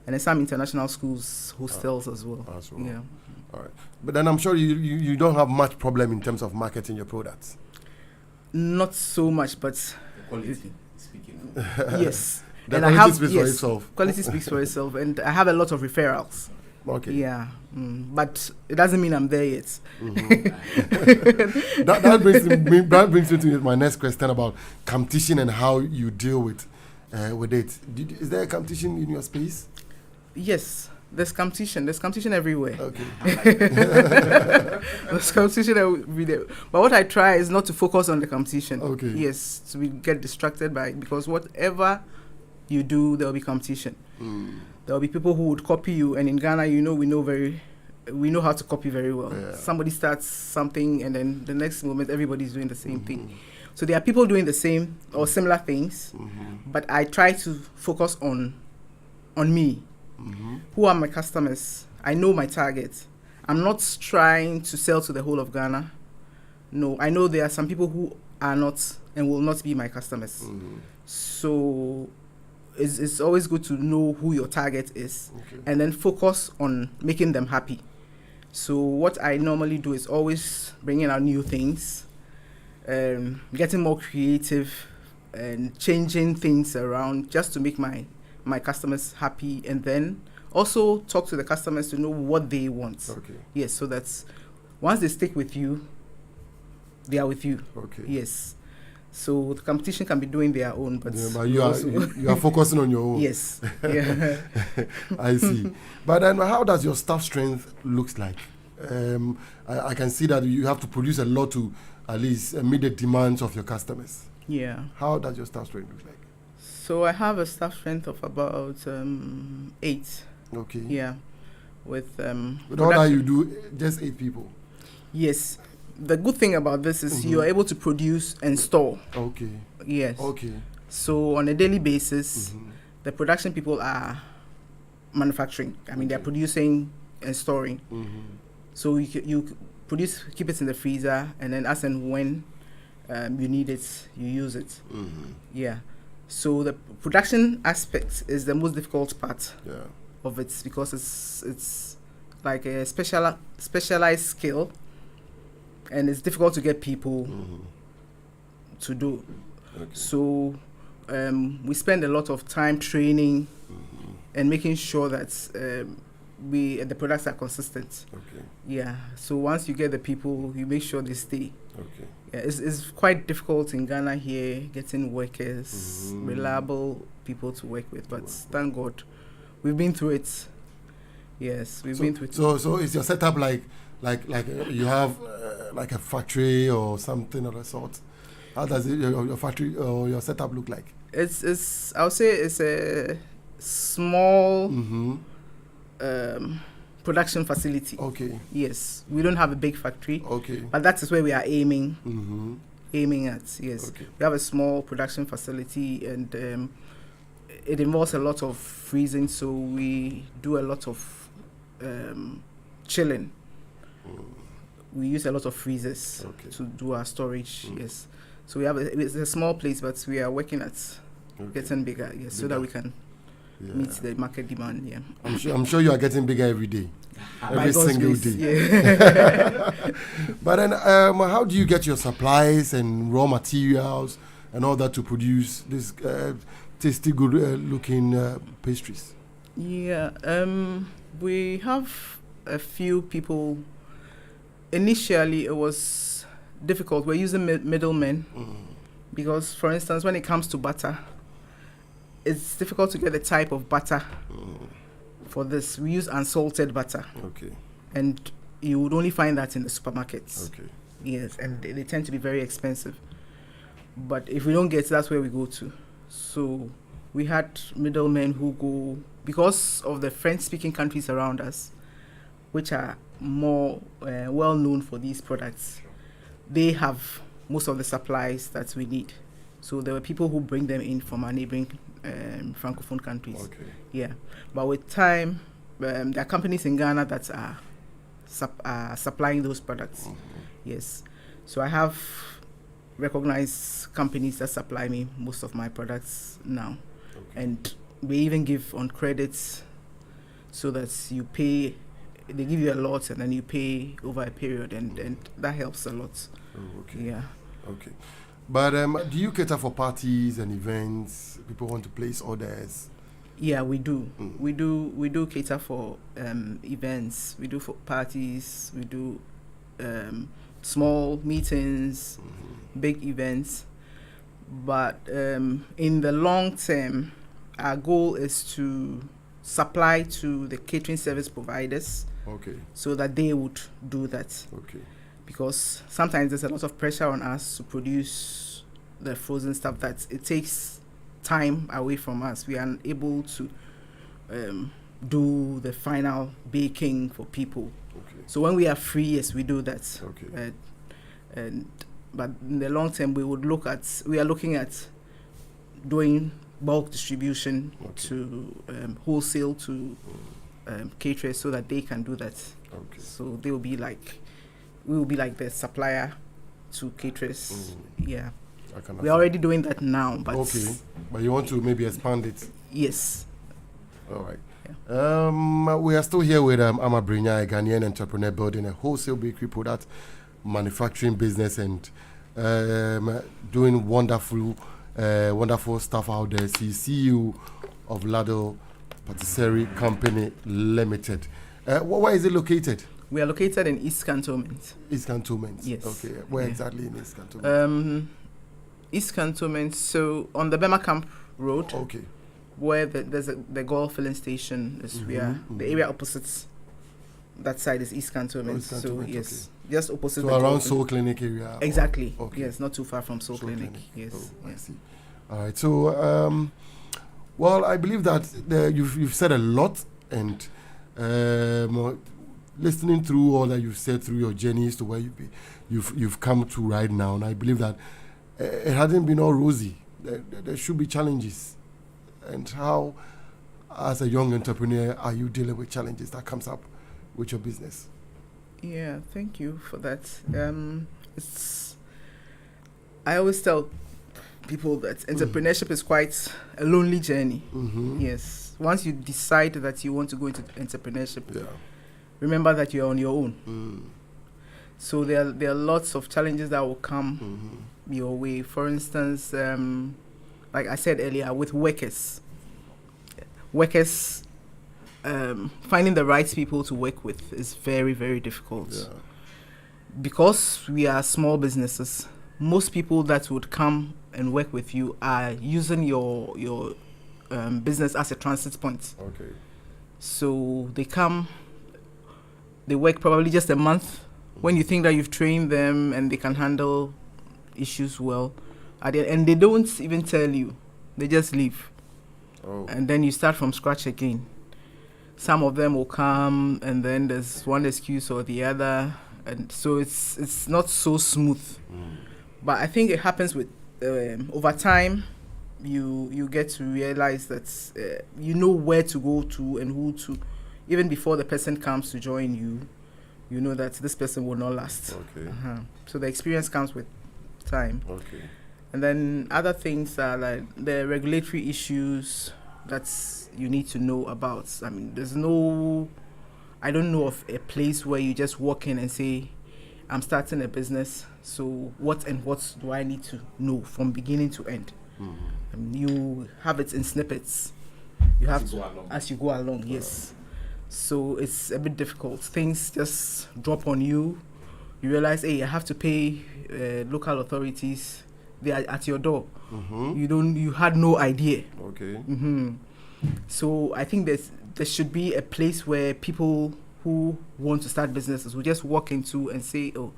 and then some international schools, hostels as well. As well. Yeah. All right. But then I'm sure you don't have much problem in terms of marketing your products. Not so much, but The quality speaking. yes. The And I quality have speaks for yes, itself. quality speaks for itself, and I have a lot of referrals. Okay. Yeah, but it doesn't mean I'm there yet. that brings me to my next question about competition and how you deal with it. Is there a competition in your space? Yes, there's competition. There's competition everywhere. Okay. There's competition everywhere. But what I try is not to focus on the competition. Okay. Yes, to get distracted by it, because whatever you do, there will be competition. There will be people who would copy you, and in Ghana, we know how to copy very well. Yeah. Somebody starts something, and then the next moment, everybody's doing the same thing. So there are people doing the same or similar things, but I try to focus on me. Who are my customers? I know my target. I'm not trying to sell to the whole of Ghana. No, I know there are some people who are not and will not be my customers. So it's always good to know who your target is, and then focus on making them happy. So what I normally do is always bringing out new things, getting more creative, and changing things around just to make my customers happy, and then also talk to the customers to know what they want. Okay. Yes, so that's once they stick with you, they are with you. Okay. Yes. So the competition can be doing their own, but, Yeah, but you are focusing on your own. yes. Yeah. I see. But then how does your staff strength looks like? I can see that you have to produce a lot to at least meet the demands of your customers. Yeah. How does your staff strength look like? So I have a staff strength of about 8. Okay. Yeah. With With all that you do, just 8 people. Yes. The good thing about this is you are able to produce and store. Okay. Yes. Okay. So on a daily basis, the production people are manufacturing. I mean, they're producing and storing. So you produce, keep it in the freezer, and then as and when you need it, you use it. Yeah. So the production aspect is the most difficult part of it, because it's like a specialized skill, and it's difficult to get people to do. Okay. So we spend a lot of time training and making sure that the products are consistent. Okay. Yeah. So once you get the people, you make sure they stay. Okay. Yeah, it's quite difficult in Ghana here getting workers, reliable people to work with. But thank God, we've been through it. Yes, we've been through it. So is your setup like you have like a factory or something of the sort? How does your factory or your setup look like? It's I would say it's a small production facility. Okay. Yes, we don't have a big factory. Okay. But that is where we are aiming at. Yes, Okay. we have a small production facility, and it involves a lot of freezing. So we do a lot of chilling. We use a lot of freezers to do our storage. Yes, so it's a small place, but we are working at getting bigger. Yes, so that we can meet the market demand. Yeah. I'm sure you are getting bigger every day. By Every God's single grace, day. Yeah. But then, how do you get your supplies and raw materials and all that to produce this tasty, good looking pastries? Yeah, we have a few people. Initially, it was difficult. We're using middlemen because, for instance, when it comes to butter, it's difficult to get the type of butter for this. We use unsalted butter. Okay. And you would only find that in the supermarkets. Okay. Yes, and they tend to be very expensive. But if we don't get, that's where we go to. So we had middlemen who go, because of the French-speaking countries around us, which are more well-known for these products, they have most of the supplies that we need. So there were people who bring them in from our neighboring Francophone countries. Okay. Yeah, but with time, there are companies in Ghana that are supplying those products. Yes, so I have recognized companies that supply me most of my products now, and we even give on credits, so that you pay. They give you a lot, and then you pay over a period, and that helps a lot. Oh, okay. Yeah. Okay. But do you cater for parties and events? People want to place orders. Yeah, we do. We do cater for events. We do for parties. We do small meetings, big events. But in the long term, our goal is to supply to the catering service providers. Okay. So that they would do that. Okay. Because sometimes there's a lot of pressure on us to produce the frozen stuff that it takes time away from us. We are able to do the final baking for people. Okay. So when we are free, yes, we do that. Okay. But in the long term, we are looking at doing bulk distribution to wholesale to caterers, so that they can do that. Okay. So we will be like the supplier to caterers. Yeah. We're already doing that now, but but you want to maybe expand it? Yes. All right. Yeah. We are still here with Brinya, a Ghanaian entrepreneur building a wholesale bakery product manufacturing business and doing wonderful stuff out there. She's CEO of ΟΔΑΔΕΕ Patisserie Company Limited. Where is it located? We are located in East Cantonment. East Cantonment. Yes. Okay. Where exactly in East Cantonment? East Cantonment, so on the Bema Camp Road. Okay. Where there's the Gold filling station is. We are the area opposite. That side is East Cantonment. East Cantonment, so yes, just opposite. So around Soul Clinic area. Exactly. Okay. Yes, not too far from Soul Clinic. Yes. Oh, I see. All right. So, well, I believe that you've said a lot, and listening through all that you've said through your journeys to where you've come to right now, and I believe that it hasn't been all rosy. There should be challenges, and how, as a young entrepreneur, are you dealing with challenges that comes up with your business? Yeah, thank you for that. I always tell people that entrepreneurship is quite a lonely journey. Yes, once you decide that you want to go into entrepreneurship, remember that you're on your own. So there are lots of challenges that will come your way. For instance, like I said earlier, with workers finding the right people to work with is very, very difficult. Because we are small businesses, most people that would come and work with you are using your business as a transit point. Okay. So they come, they work probably just a month. When you think that you've trained them and they can handle issues well, and they don't even tell you, they just leave. And then you start from scratch again. Some of them will come, and then there's one excuse or the other, and so it's not so smooth. But I think it happens with over time. You get to realize that you know where to go to and who to. Even before the person comes to join you, you know that this person will not last. Okay. So the experience comes with time. Okay. And then other things are like the regulatory issues that you need to know about. I mean, I don't know of a place where you just walk in and say, I'm starting a business, so what do I need to know from beginning to end? I mean, you have it in snippets. You have as you go along, yes. So it's a bit difficult. Things just drop on you. You realize, hey, I have to pay local authorities. They are at your door. You had no idea. Okay. So I think there should be a place where people who want to start businesses will just walk into and say, oh,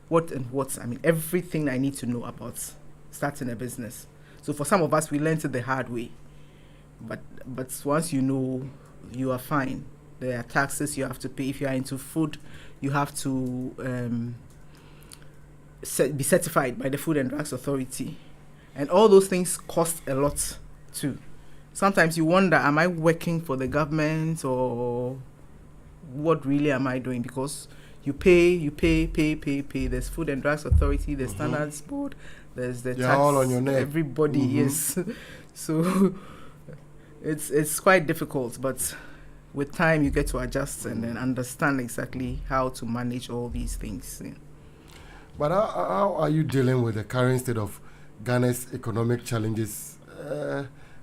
what, I mean, everything I need to know about starting a business. So for some of us, we learned it the hard way. But once you know, you are fine. There are taxes you have to pay. If you are into food, you have to be certified by the Food and Drugs Authority. And all those things cost a lot too. Sometimes you wonder, am I working for the government, or what really am I doing? Because you pay. There's Food and Drugs Authority, there's Standards Board, there's the You're tax. all on your neck. Everybody, yes. So it's quite difficult, but with time you get to adjust and then understand exactly how to manage all these things. Yeah. But how are you dealing with the current state of Ghana's economic challenges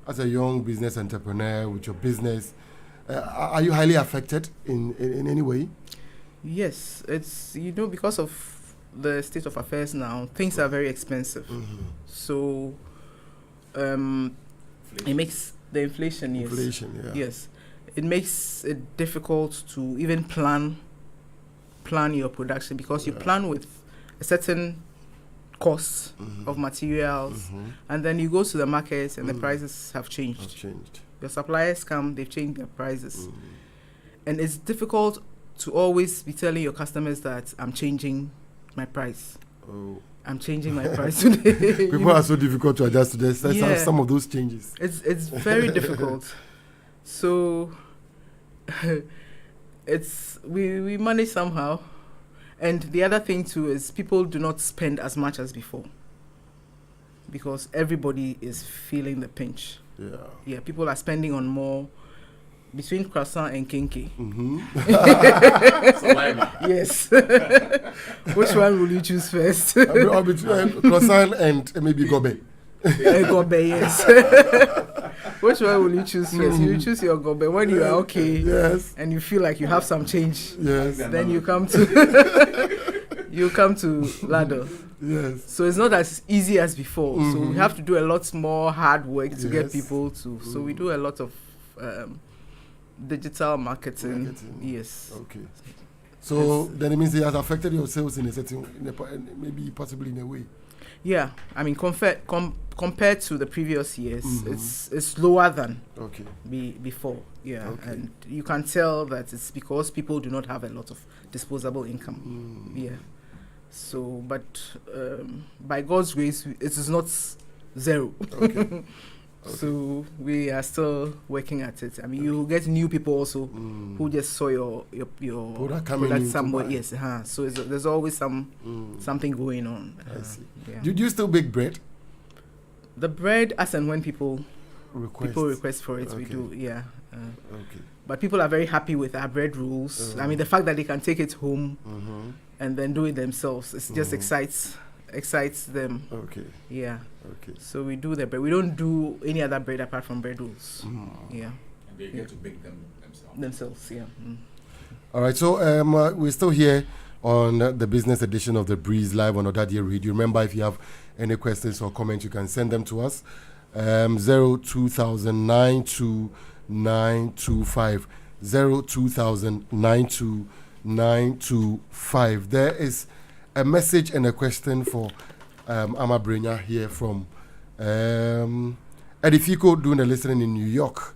as a young business entrepreneur with your business? Are you highly affected in any way? Yes, it's, because of the state of affairs now, things are very expensive. So it makes the inflation, yes. Inflation, yeah. Yes. It makes it difficult to even plan your production, because you plan with a certain cost of materials, and then you go to the market and the prices have changed. Your suppliers come, they've changed their prices. And it's difficult to always be telling your customers that I'm changing my price. I'm changing my price today. People are so difficult to adjust to this. Let's some of those changes. It's very difficult. So we manage somehow. And the other thing too is people do not spend as much as before, because everybody is feeling the pinch. Yeah, people are spending on more between croissant and kinky. Yes. Which one will you choose first? Or between croissant and maybe gobe. Gobe, yes. Which one will you choose first? You choose your gobe when you are okay, yes, and you feel like you have some change. Yes. Then you come to ladder. Yes. So it's not as easy as before. So we have to do a lot more hard work to get people to. So we do a lot of digital marketing. Yes. Okay. So then it means it has affected your sales in a certain, maybe possibly in a way. Yeah, I mean, compared to the previous years, it's lower than before. Yeah, and you can tell that it's because people do not have a lot of disposable income. Yeah. So, but by God's grace, it is not zero. Okay. So we are still working at it. I mean, you get new people also who just saw your product somewhere. Yes, so there's always something going on. I see. Yeah. Do you still bake bread? The bread, as and when people request for it, we do. Yeah. But people are very happy with our bread rules. I mean, the fact that they can take it home and then do it themselves, it just excites them. Okay. Yeah. Okay. So we do the bread. We don't do any other bread apart from bread rolls. Yeah. And they get to bake them themselves. Yeah. All right. So we're still here on the business edition of The Breeze live on ỌDADEƐ Radio. Remember, if you have any questions or comments, you can send them to us. 02000922925. 02000922925. There is a message and a question for Ama Brenya here from Edifico doing the listening in New York.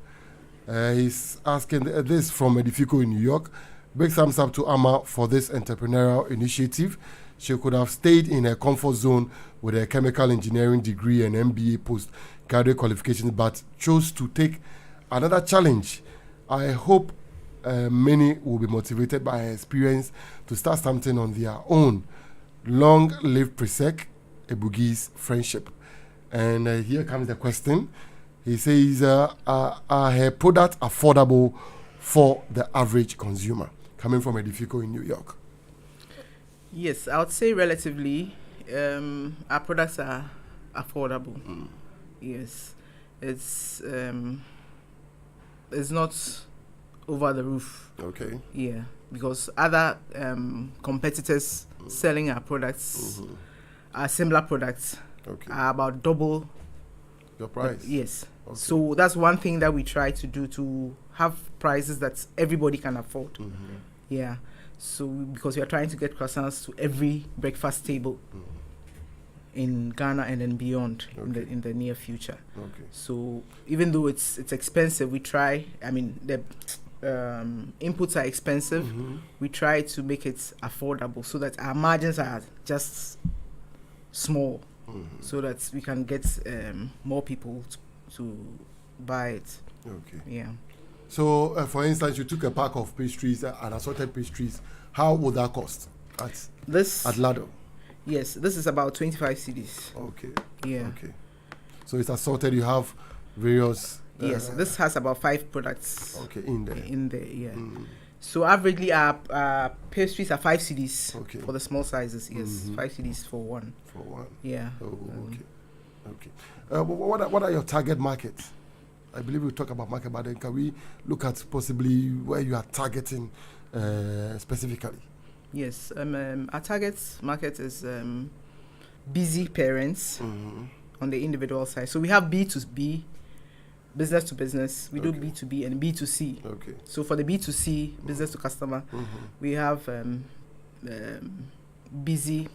He's asking this from Edifico in New York. Big thumbs up to Ama for this entrepreneurial initiative. She could have stayed in her comfort zone with a chemical engineering degree and MBA postgraduate qualifications, but chose to take another challenge. I hope many will be motivated by her experience to start something on their own. Long live Presec, Ebugi's friendship. And here comes the question. He says, are her products affordable for the average consumer? Coming from Edifico in New York. Yes, I would say relatively, our products are affordable. Yes, it's not over the roof. Okay. Yeah, because other competitors selling our products, our similar products, Okay. are about double. Your price. Yes. Okay. So that's one thing that we try to do, to have prices that everybody can afford. Yeah. So because we are trying to get croissants to every breakfast table in Ghana and then beyond in the near future. Okay. So even though it's expensive, we try. I mean, the inputs are expensive. We try to make it affordable so that our margins are just small, so that we can get more people to buy it. Okay. Yeah. So, for instance, you took a pack of pastries and assorted pastries. How would that cost at Lado? Yes, this is about 25 cedis. Okay. Yeah. Okay. So it's assorted. You have various. Yes, this has about 5 products. Okay, in there. Yeah. So averagely, our pastries are 5 cedis Okay. for the small sizes. Yes, 5 cedis for one. For one. Yeah. Oh, okay. Okay. What are your target markets? I believe we talk about market, but then can we look at possibly where you are targeting specifically? Yes. Our target market is busy parents on the individual side. So we have B2B, business to business. We do B2B and B2C. Okay. So for the B2C, business to customer, we have busy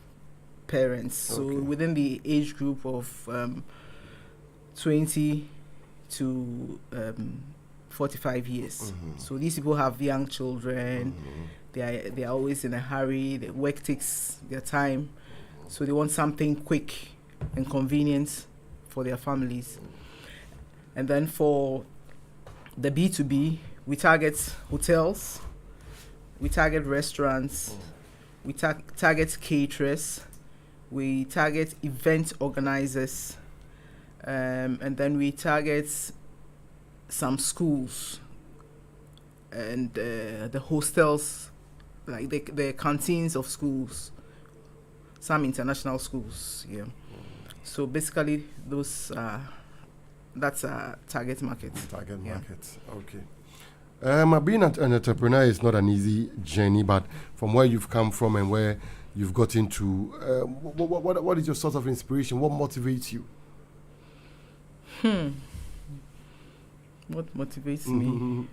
parents. So within the age group of 20 to 45 years. So these people have young children. They are always in a hurry. The work takes their time, so they want something quick and convenient for their families. And then for the B2B, we target hotels, we target restaurants, we target caterers, we target event organizers, and then we target some schools and the hostels, like the canteens of schools, some international schools. Yeah. So basically, that's a target market. Target market. Okay. Being an entrepreneur is not an easy journey, but from where you've come from and where you've got into, what is your source of inspiration? What motivates you? What motivates me?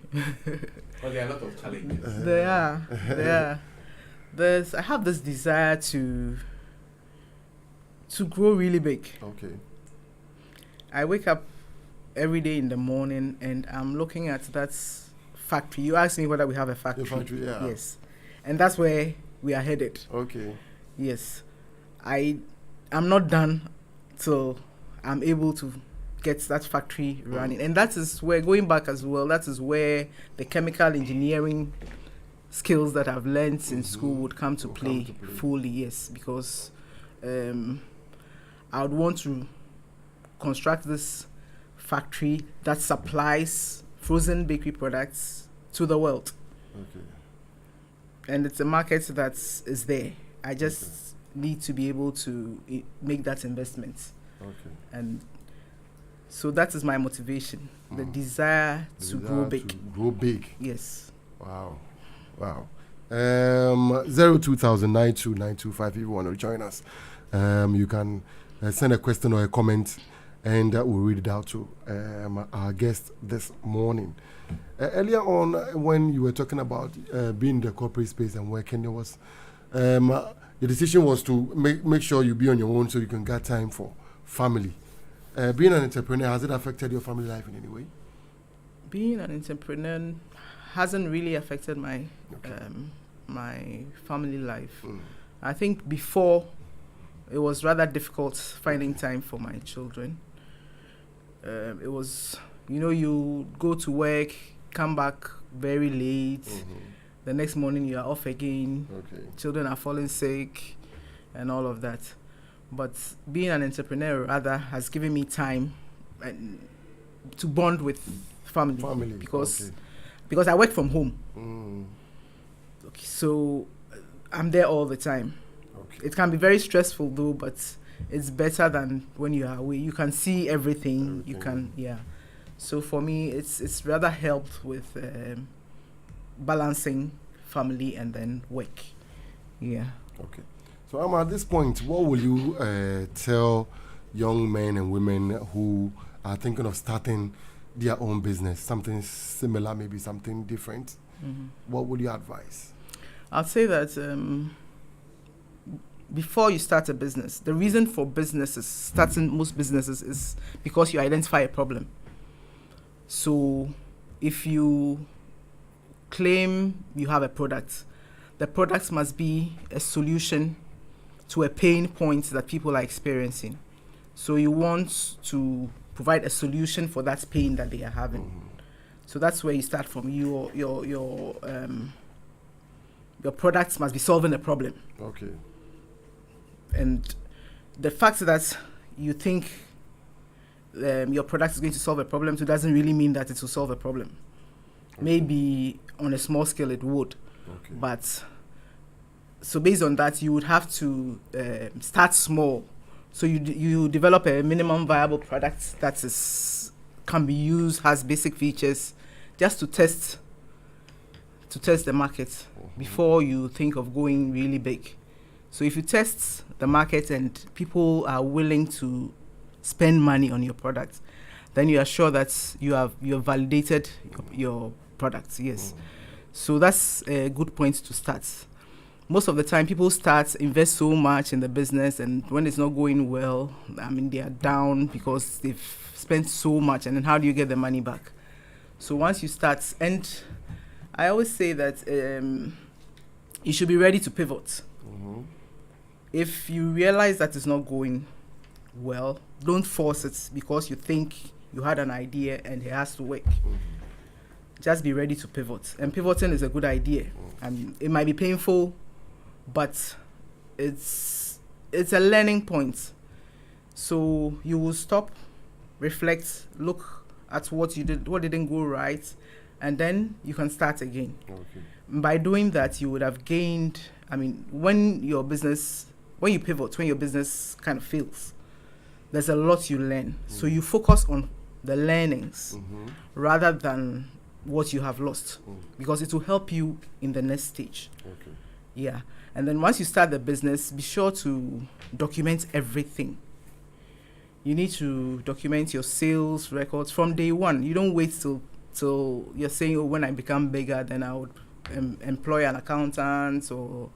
Well, there are a lot of challenges. There are. I have this desire to grow really big. Okay. I wake up every day in the morning and I'm looking at that factory. You asked me whether we have a factory. The factory, yeah. Yes. And that's where we are headed. Okay. Yes. I'm not done till I'm able to get that factory running. And that is where, going back as well, that is where the chemical engineering skills that I've learned in school would come to play fully, yes. Because I would want to construct this factory that supplies frozen bakery products to the world. Okay. And it's a market that is there. I just need to be able to make that investment. Okay. And so that is my motivation, the desire to grow big. To grow big. Yes. Wow. 02,0929225 if you want to join us. You can send a question or a comment and we'll read it out to our guest this morning. Earlier on, when you were talking about being in the corporate space and working, there was the decision was to make sure you be on your own so you can get time for family. Being an entrepreneur, has it affected your family life in any way? Being an entrepreneur hasn't really affected my my family life. I think before it was rather difficult finding time for my children. It was, you go to work, come back very late. The next morning you are off again. Okay. Children are falling sick and all of that. But being an entrepreneur rather has given me time and bond with family. Family, Because okay. because I work from home. Mm, Okay, so I'm there all the time. okay. It can be very stressful though, but it's better than when you are away. You can see everything. You can, yeah. So for me, it's rather helped with balancing family and then work. Yeah. Okay. So at this point, what will you tell young men and women who are thinking of starting their own business, something similar, maybe something different? What would you advise? I'd say that before you start a business, the reason for businesses, starting most businesses, is because you identify a problem. So if you claim you have a product, the product must be a solution to a pain point that people are experiencing. So you want to provide a solution for that pain that they are having. So that's where you start from. Your products must be solving a problem. Okay. And the fact that you think your product is going to solve a problem, so doesn't really mean that it will solve a problem. Okay. Maybe on a small scale it would, Okay. but so based on that, you would have to start small. So you develop a minimum viable product that can be used, has basic features, just to test the market before you think of going really big. So if you test the market and people are willing to spend money on your product, then you are sure that you have validated your products. Yes. So that's a good point to start. Most of the time, people invest so much in the business, and when it's not going well, I mean, they are down because they've spent so much, and then how do you get the money back? So once you start, and I always say that you should be ready to pivot. If you realize that it's not going well, don't force it because you think you had an idea and it has to work. Just be ready to pivot. And pivoting is a good idea. It might be painful, but it's a learning point. So you will stop, reflect, look at what you did, what didn't go right, and then you can start again. Okay. By doing that, you would have gained, when you pivot, when your business kind of fails, there's a lot you learn. So you focus on the learnings rather than what you have lost, because it will help you in the next stage. Okay. Yeah. And then once you start the business, be sure to document everything. You need to document your sales records from day one. You don't wait till you're saying, oh, when I become bigger, then I would employ an accountant or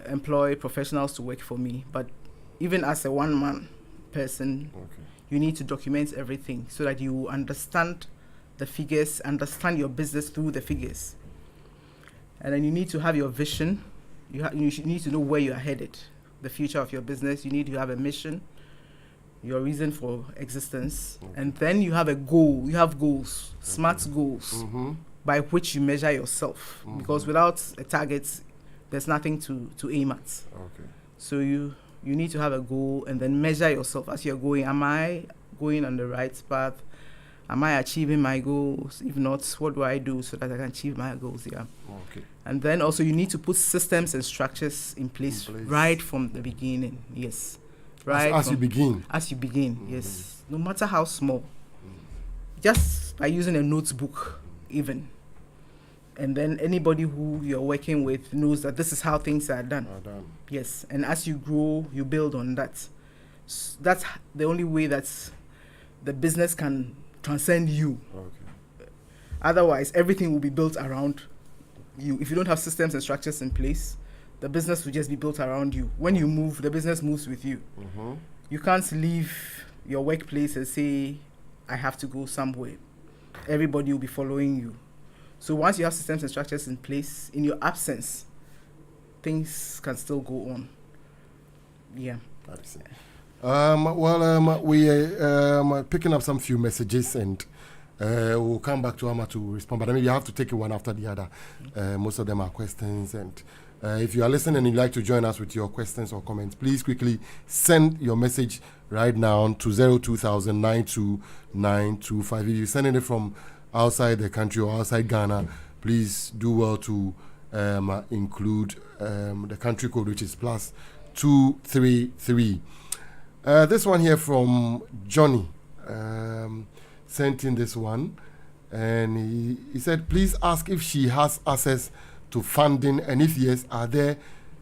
employ professionals to work for me. But even as a one-man person, you need to document everything so that you understand the figures, understand your business through the figures. And then you need to have your vision. You need to know where you are headed, the future of your business. You need to have a mission, your reason for existence. And then you have a goal. You have goals, smart goals, by which you measure yourself. Because without a target, there's nothing to aim at. Okay. So you need to have a goal and then measure yourself as you're going. Am I going on the right path? Am I achieving my goals? If not, what do I do so that I can achieve my goals? Yeah. Okay. And then also you need to put systems and structures in place right from the beginning. Yes. Right. As you begin. As you begin. Yes. No matter how small. Just by using a notebook, even. And then anybody who you're working with knows that this is how things are done. Yes. And as you grow, you build on that. That's the only way that the business can transcend you. Okay. Otherwise, everything will be built around you. If you don't have systems and structures in place, the business will just be built around you. When you move, the business moves with you. You can't leave your workplace and say, I have to go somewhere. Everybody will be following you. So once you have systems and structures in place, in your absence, things can still go on. Yeah. That's it. We are picking up some few messages and we'll come back to Amma to respond. But I mean, you have to take it one after the other. Most of them are questions and If you are listening and you'd like to join us with your questions or comments, please quickly send your message right now to 02000 92925. If you're sending it from outside the country or outside Ghana, please do well to include the country code, which is plus 233. This one here from Johnny sent in this one, and he said, please ask if she has access to funding, and if yes, are they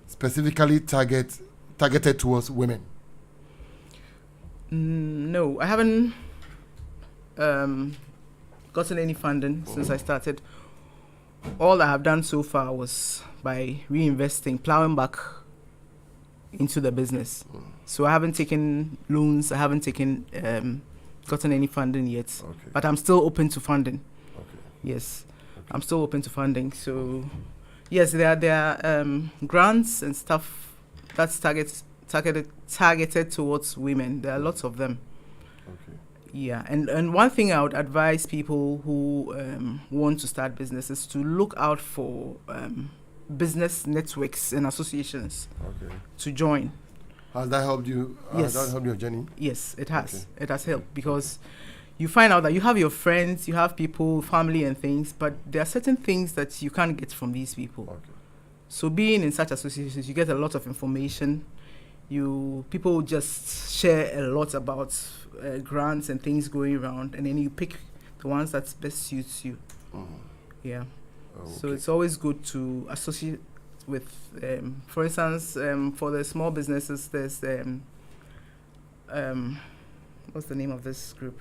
specifically targeted towards women? No, I haven't gotten any funding since I started. All I have done so far was by reinvesting, plowing back into the business. So I haven't taken loans, I haven't gotten any funding yet. Okay. But I'm still open to funding. Okay. Yes, okay. I'm still open to funding. So yes, there are grants and stuff that's targeted towards women. There are lots of them. Okay. Yeah, and one thing I would advise people who want to start businesses to look out for business networks and associations to join. Has that helped you? Yes. Has that helped your journey? Yes, it has. Okay. It has helped because you find out that you have your friends, you have people, family and things, but there are certain things that you can't get from these people. Okay. So being in such associations, you get a lot of information. People just share a lot about grants and things going around, and then you pick the ones that best suits you. Yeah. So it's always good to associate with, for instance, for the small businesses, there's what's the name of this group?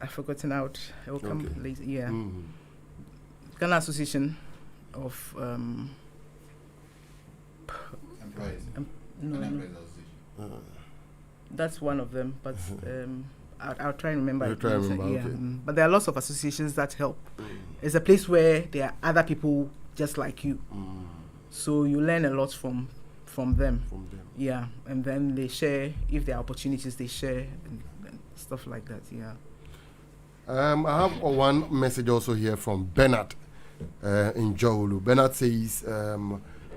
I've forgotten out. It will come later. Yeah. Ghana Association of Employees. no. That's one of them, but I'll try and remember. You'll try and remember, yeah. okay. But there are lots of associations that help. It's a place where there are other people just like you, so you learn a lot from them. From them. Yeah, and then they share, if there are opportunities, they share and stuff like that. Yeah. I have one message also here from Bernard in Jowulu. Bernard says,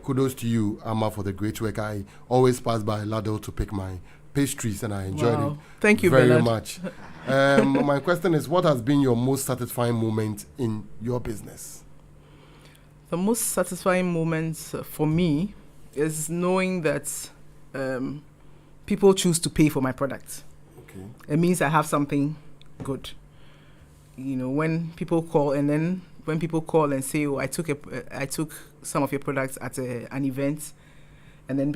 kudos to you, Amma, for the great work. I always pass by Lado to pick my pastries, and I enjoyed it. Thank you very Bernard. much. My question is, what has been your most satisfying moment in your business? The most satisfying moments for me is knowing that people choose to pay for my product. Okay. It means I have something good. You know, when people call and say, "Oh, I took some of your products at an event," and then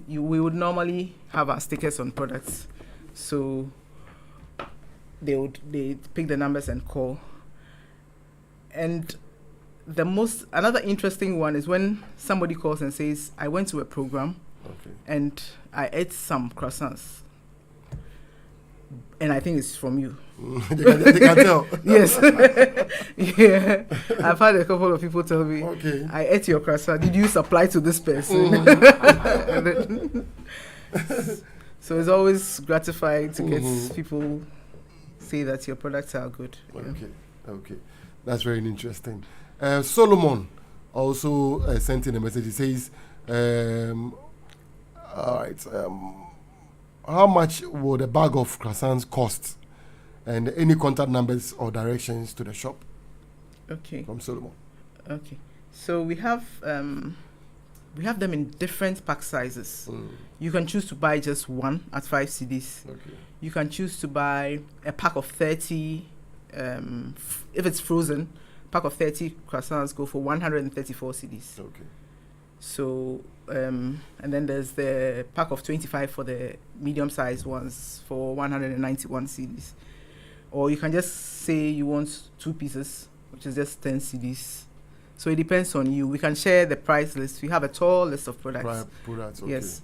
we would normally have our stickers on products, so they pick the numbers and call. And another interesting one is when somebody calls and says, "I went to a program and I ate some croissants, and I think it's from you." They can tell. Yes. Yeah. I've had a couple of people tell me, Okay. "I ate your croissant. Did you supply to this person?" So it's always gratifying to get people say that your products are good. Okay. That's very interesting. Solomon also sent in a message. He says, all right, how much would a bag of croissants cost? And any contact numbers or directions to the shop? Okay. From Solomon. Okay. So we have them in different pack sizes. You can choose to buy just one at 5 cedis. Okay. You can choose to buy a pack of 30. If it's frozen, pack of 30 croissants go for 134 cedis. Okay. So and then there's the pack of 25 for the medium-sized ones for 191 cedis. Or you can just say you want 2 pieces, which is just 10 cedis. So it depends on you. We can share the price list. We have a tall list of products. Products, okay. Yes.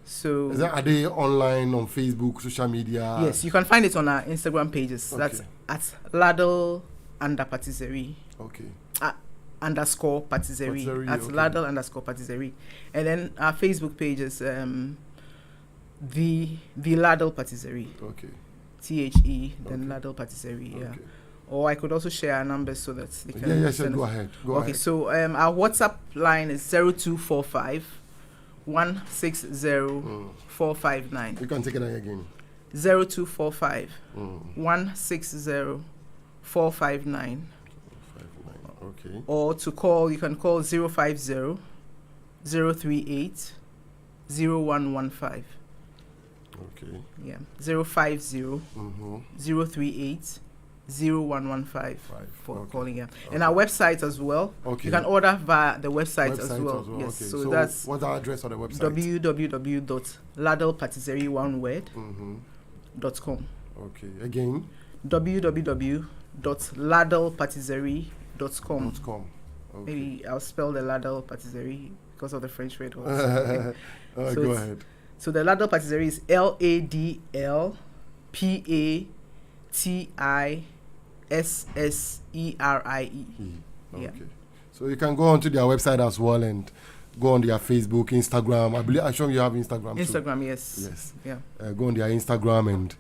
So Are they online on Facebook, social media? yes, you can find it on our Instagram pages. Okay. That's at ladle_patisserie. Okay. _patisserie. Patisserie, At okay. ladle_patisserie. And then our Facebook page is the Ladle Patisserie. Okay. THE, then Okay. Ladle Patisserie. Yeah. Okay. Or I could also share our numbers so that they can. Yeah, sure. send Go us- ahead. Go Okay, ahead. so our WhatsApp line is 0245 160 459. You can take it again. 0245 Mm. 160 459. 59. Okay. Or to call, you can call 050 038 0115. Okay. Yeah, 050 Mm-hmm. 038 0115 for Okay. calling. Yeah, and our website as well. Okay. You can order via the website as well. Yes, Okay. so that's what's our address on the website? www.ladelpatisserie.com. Mm-hmm. Okay. Again. www.ladelpatisserie.com. .com. Okay. Maybe I'll spell the Ladle Patisserie because of the French word. Also. So Go it's- ahead. So the Ladle Patisserie is LADLPATISSERIE. Okay. Yeah. So you can go onto their website as well and go on their Facebook, Instagram. I'm sure you have Instagram too. Instagram, yes. Yes. Yeah. Go on their Instagram and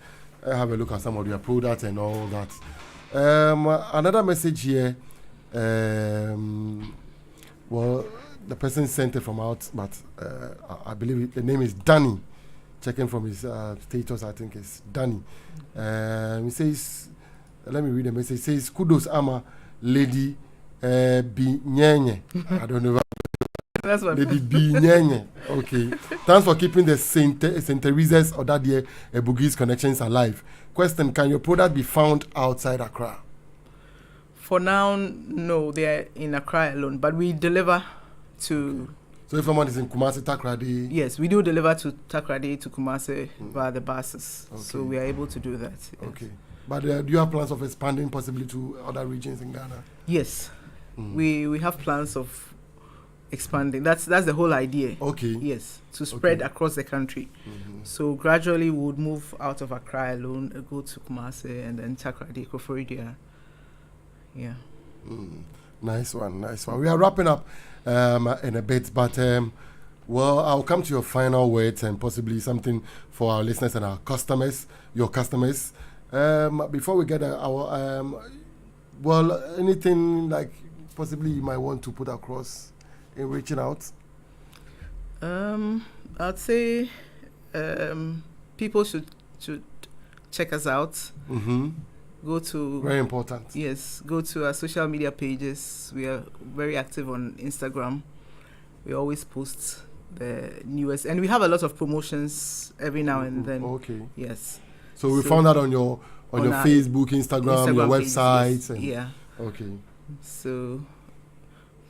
have a look at some of their products and all that. Another message here. Well, the person sent it from out, but I believe the name is Danny. Checking from his status, I think it's Danny. He says, let me read the message. It says, kudos, ama Lady Binyenye. I don't know. That's what. Lady Binyenye. Okay. Thanks for keeping the St. Teresa's ỌDADEƐ Bugis connections alive. Question: can your product be found outside Accra? For now, no, they are in Accra alone, but we deliver to. So if someone is in Kumasi, Takrady. Yes, we do deliver to Takrady, to Kumasi via the buses. So Okay. we are able to do that. Yes. Okay. But do you have plans of expanding possibly to other regions in Ghana? Yes, Mm. we have plans of expanding. That's the whole idea. Okay. Yes, to spread Okay. across the country. Mhm. So gradually we would move out of Accra alone, go to Kumasi and then Takrady, Koforidua. Yeah. Mm. Nice one. We are wrapping up in a bit, but well, I'll come to your final words and possibly something for our listeners and our customers, your customers. Before we get our well, anything like possibly you might want to put across in reaching out. I'd say people should check us out. Mm-hmm. Go to Very important. Yes, go to our social media pages. We are very active on Instagram. We always post the newest, and we have a lot of promotions every now and then. Okay. Yes. So we So found that on your on your our Facebook, Instagram, your pages, website. yes. And Yeah. Okay. So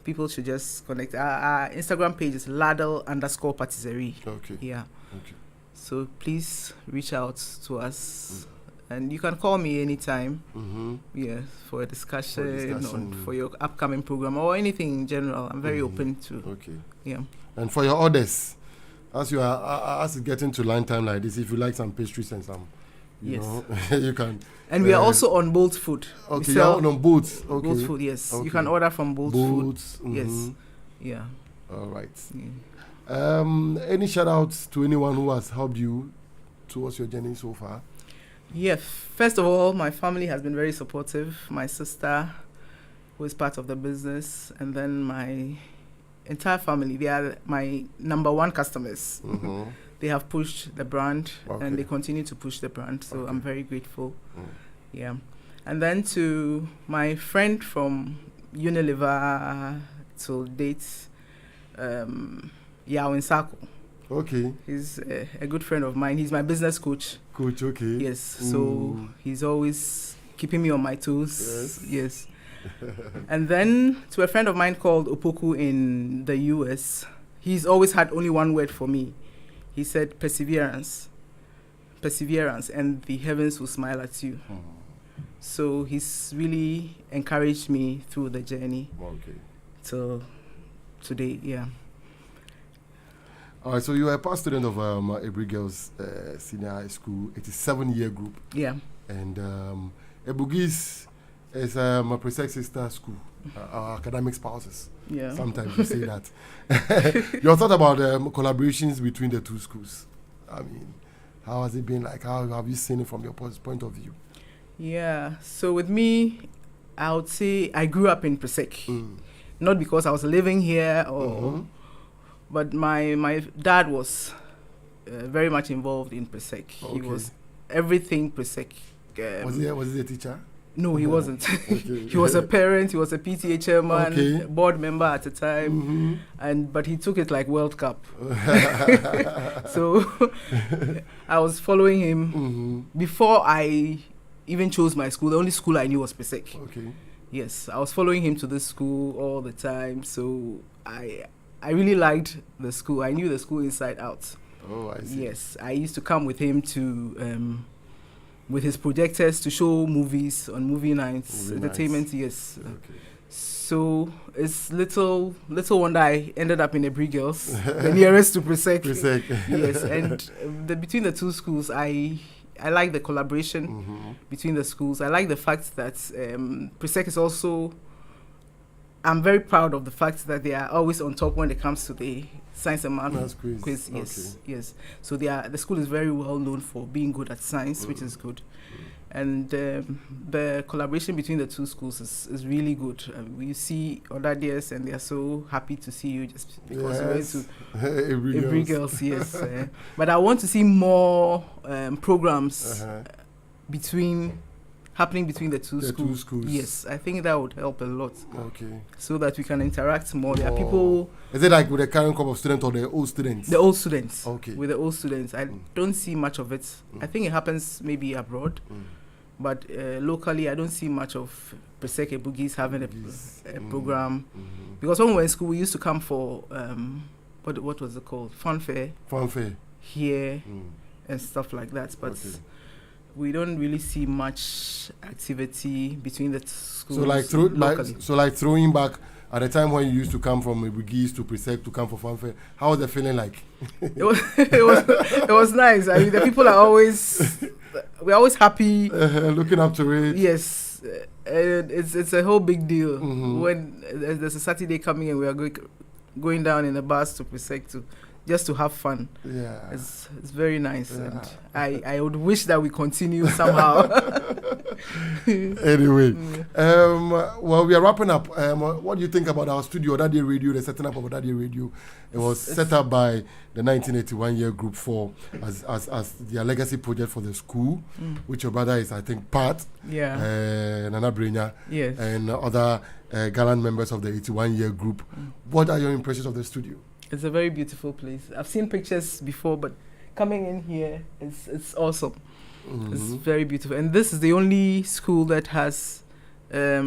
people should just connect. Our Instagram page is ladle_patisserie. Okay. Yeah. Okay. So please reach out to us. And you can call me anytime, Mm-hmm. yeah, for a discussion, discussion. for your upcoming program or anything in general. I'm very open to, Okay. yeah. And for your orders, as you are as it's getting to line time like this, if you like some pastries and some, you Yes. know, you can. And we are also on Bolt Food. We Okay, sell you're on boats. Okay. Bolt Food, yes. Okay. You can order from Bolt Food. Boats. Yes. mhm. Yeah. All right. Yeah. Any shout outs to anyone who has helped you towards your journey so far? Yeah, first of all, my family has been very supportive. My sister, who is part of the business, and then my entire family. They are my number one customers. Mm-hmm. They have pushed the brand, Okay. and they continue to push the brand. So Okay. I'm very grateful. Mm. Yeah, and then to my friend from Unilever till date, Yawin Sako. Okay. He's a good friend of mine. He's my business coach. Coach, okay. Yes, so Mm. he's always keeping me on my toes. Yes. Yes. And then to a friend of mine called Opoku in the US, he's always had only one word for me. He said perseverance. Perseverance, and the heavens will smile at you. So he's really encouraged me through the journey Okay. till today. Yeah. All right, so you are a past student of Ebri Girls Senior High School. It is 7-year group. Yeah. And Ebugis is a pre-sex sister school, our academic spouses. Yeah. Sometimes you say that. Your thought about collaborations between the two schools? I mean, how has it been like? How have you seen it from your point of view? Yeah. So with me, I would say I grew up in Presec. Not because I was living here or, but my dad was very much involved in Presec. He Okay. was everything Presec. Was he a teacher? No, he wasn't. Okay. He was a parent. He was a PTA chairman, Okay. board member at the time, but he took it like World Cup. So I was following him before I even chose my school. The only school I knew was Presec. Okay. Yes, I was following him to this school all the time. So I really liked the school. I knew the school inside out. Oh, I see. Yes, I used to come with him to with his projectors to show movies on movie nights, Movie entertainment. Yes. Okay. So it's little wonder I ended up in Ebri Girls, the nearest to Presec. Presec. Yes, and between the two schools, I like the collaboration between the schools. I like the fact that Presec is also. I'm very proud of the fact that they are always on top when it comes to the science and math quiz. Yes, yes. So the school is very well known for being good at science, which is good. And the collaboration between the two schools is really good. We see ỌDADEƐ and they are so happy to see you just because you went to Every Girls. Yes. But I want to see more programs happening between the two schools. Yes, I think that would help a lot. Okay. So that we can interact more. There are people. Is it like with the current crop of students or the old students? The old students. Okay. With the old students, I don't see much of it. I think it happens maybe abroad, but locally, I don't see much of Presec Boogies having a program. Because when we were in school, we used to come for what was it called? Fun fair here and stuff like that. But we don't really see much activity between the schools. So like throwing back at the time when you used to come from Brigis to Presec to come for fanfare, how was the feeling like? it was nice. I mean, the people are we're always happy. Looking up to it. Yes, it's a whole big deal when there's a Saturday coming and we are going down in the bus to Presec just to have fun. Yeah, it's very nice, and I would wish that we continue somehow. Anyway, well, we are wrapping up. What do you think about our studio, ỌDADEƐ Radio, the setting up of ỌDADEƐ Radio? It was set up by the 1981 year Group 4 as their legacy project for the school, which your brother is, I think, part. Yeah. Nana Brenya. Yes. And other gallant members of the 81 year group. What are your impressions of the studio? It's a very beautiful place. I've seen pictures before, but coming in here, it's awesome. It's very beautiful. And this is the only school that has a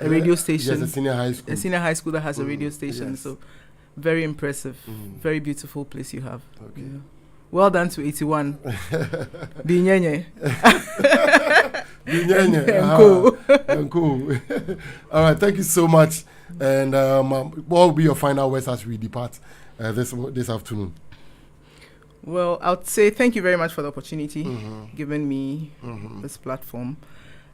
radio station. Yes, a senior high school. A senior high school that has a radio station. Yes. So very impressive. Very beautiful place you have. Okay. Yeah. Well done to 81. Binyenye. And cool. All right, thank you so much. And what will be your final words as we depart this afternoon? Well, I would say thank you very much for the opportunity given me this platform.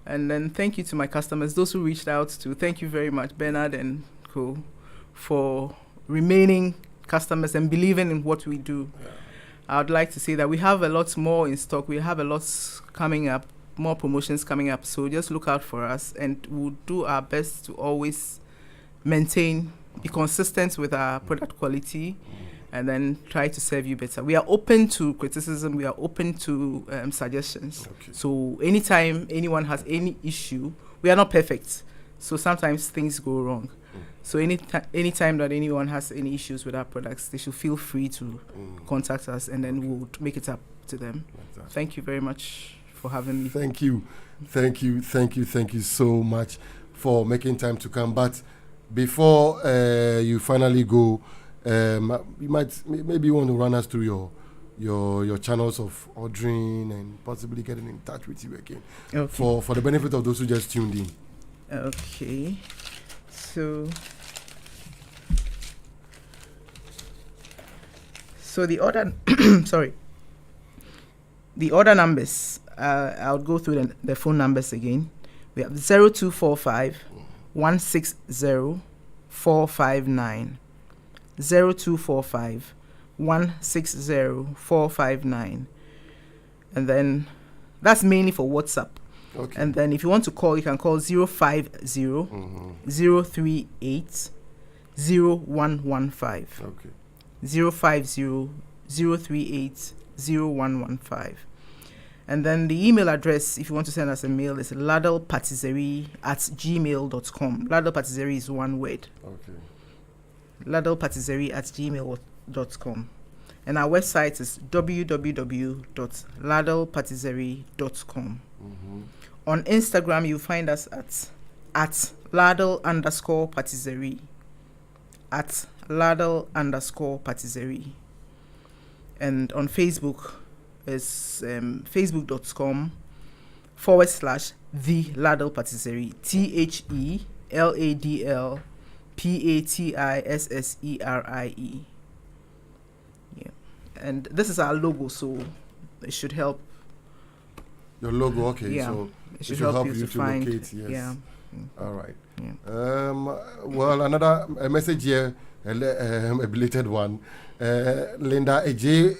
And then thank you to my customers, those who reached out to. Thank you very much, Bernard and co, for remaining customers and believing in what we do. Yeah. I would like to say that we have a lot more in stock. We have a lot coming up, more promotions coming up. So just look out for us, and we'll do our best to always be consistent with our product quality, and then try to serve you better. We are open to criticism. We are open to suggestions. Okay. So anytime anyone has any issue, we are not perfect. So sometimes things go wrong. So anytime that anyone has any issues with our products, they should feel free to contact us, and then we'll make it up to them. Exactly. Thank you very much for having me. Thank you so much for making time to come. But before you finally go, you maybe want to run us through your channels of ordering and possibly getting in touch with you again. Okay. For the benefit of those who just tuned in. Okay. So the order the order numbers, I'll go through the phone numbers again. We have 0245 160 459, 0245 160 459, and then that's mainly for WhatsApp. Okay. And then if you want to call, you can call 050 038 0115. Okay. 050 038 0115. And then the email address, if you want to send us a mail, is ladelpatisserie@gmail.com. Ladelpatisserie is one word. Okay. ladelpatisserie@gmail.com. And our website is www.ladelpatisserie.com. On Instagram, you'll find us at ladle_patisserie. At ladle_patisserie. And on Facebook is facebook.com/the Ladle Patisserie. TheLadlePatisserie. Yeah. And this is our logo, so it should help. Your logo, okay. Yeah. So It should help you to find. locate. Yes. Yeah. All right. Yeah. Well, another message here, a belated one. Linda Eje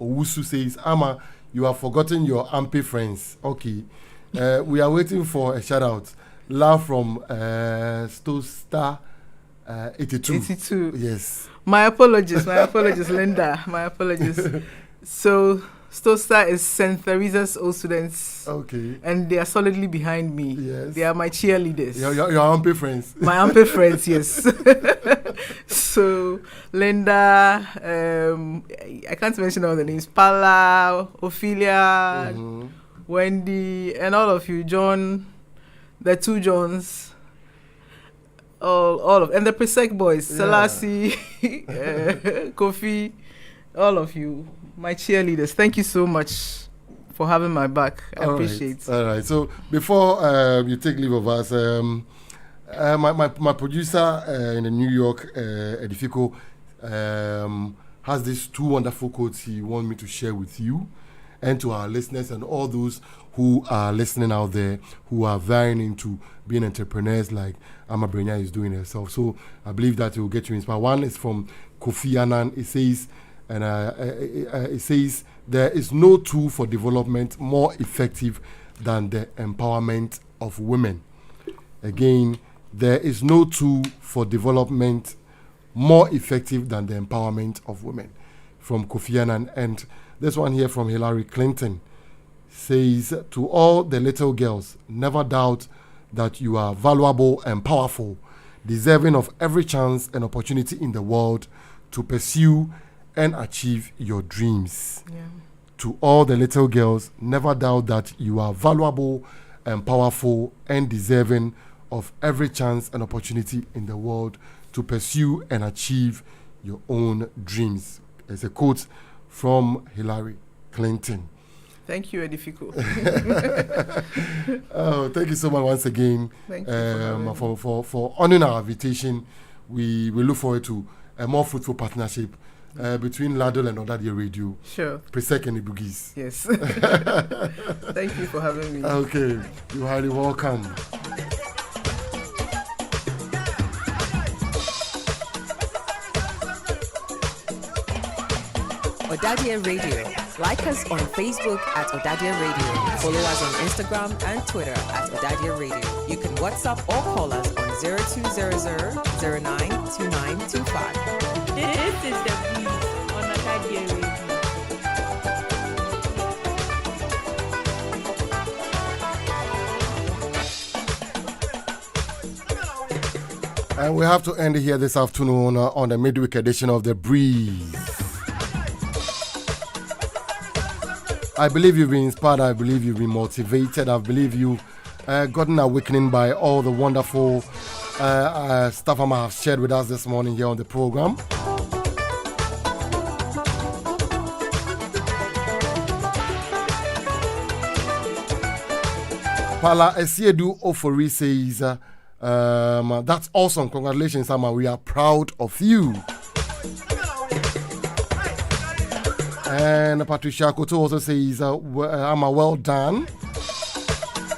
Owusu says, Ama, you have forgotten your Ampe friends. Okay. We are waiting for a shout out. Love from Stostar 82. 82. Yes. My apologies, Linda. My apologies. So, Stostar is St. Teresa's old students. Okay. And they are solidly behind me. Yes. They are my cheerleaders. Your Ampe friends. My Ampe friends, yes. So, Linda, I can't mention all the names. Paula, Ophelia, Wendy, and all of you. John, the two Johns. All of, and the Presec boys, Selassie, Kofi, all of you, my cheerleaders. Thank you so much for having my back. I appreciate it. All right. So before you take leave of us, my producer in the New York, Edifico, has these two wonderful quotes he wants me to share with you and to our listeners and all those who are listening out there who are vying into being entrepreneurs like Ama Brenya is doing herself. So I believe that it will get you inspired. One is from Kofi Annan. It says, there is no tool for development more effective than the empowerment of women. Again, there is no tool for development more effective than the empowerment of women. From Kofi Annan. And this one here from Hillary Clinton says, to all the little girls, never doubt that you are valuable and powerful, deserving of every chance and opportunity in the world to pursue and achieve your dreams. Yeah. To all the little girls, never doubt that you are valuable and powerful and deserving of every chance and opportunity in the world to pursue and achieve your own dreams. It's a quote from Hillary Clinton. Thank you, Edifico. Oh, thank you so much once again. Thank you for honoring our invitation. We look forward to a more fruitful partnership between Ladle and ÖDADEÄ Radio. Sure. Presec and the Boogies. Yes. Thank you for having me. Okay, you're highly welcome. ÖDADEÄ Radio. Like us on Facebook at ÖDADEÄ Radio. Follow us on Instagram and Twitter at ÖDADEÄ Radio. You can WhatsApp or call us on 0200 092925. This is the breeze on ÖDADEÄ Radio. And we have to end here this afternoon on the midweek edition of The Breeze. I believe you've been inspired. I believe you've been motivated. I believe you've gotten awakening by all the wonderful stuff I have shared with us this morning here on the program. Pala Esiedu Ofori says, that's awesome. Congratulations, Ama. We are proud of you. And Patricia Koto also says, Ama, well done.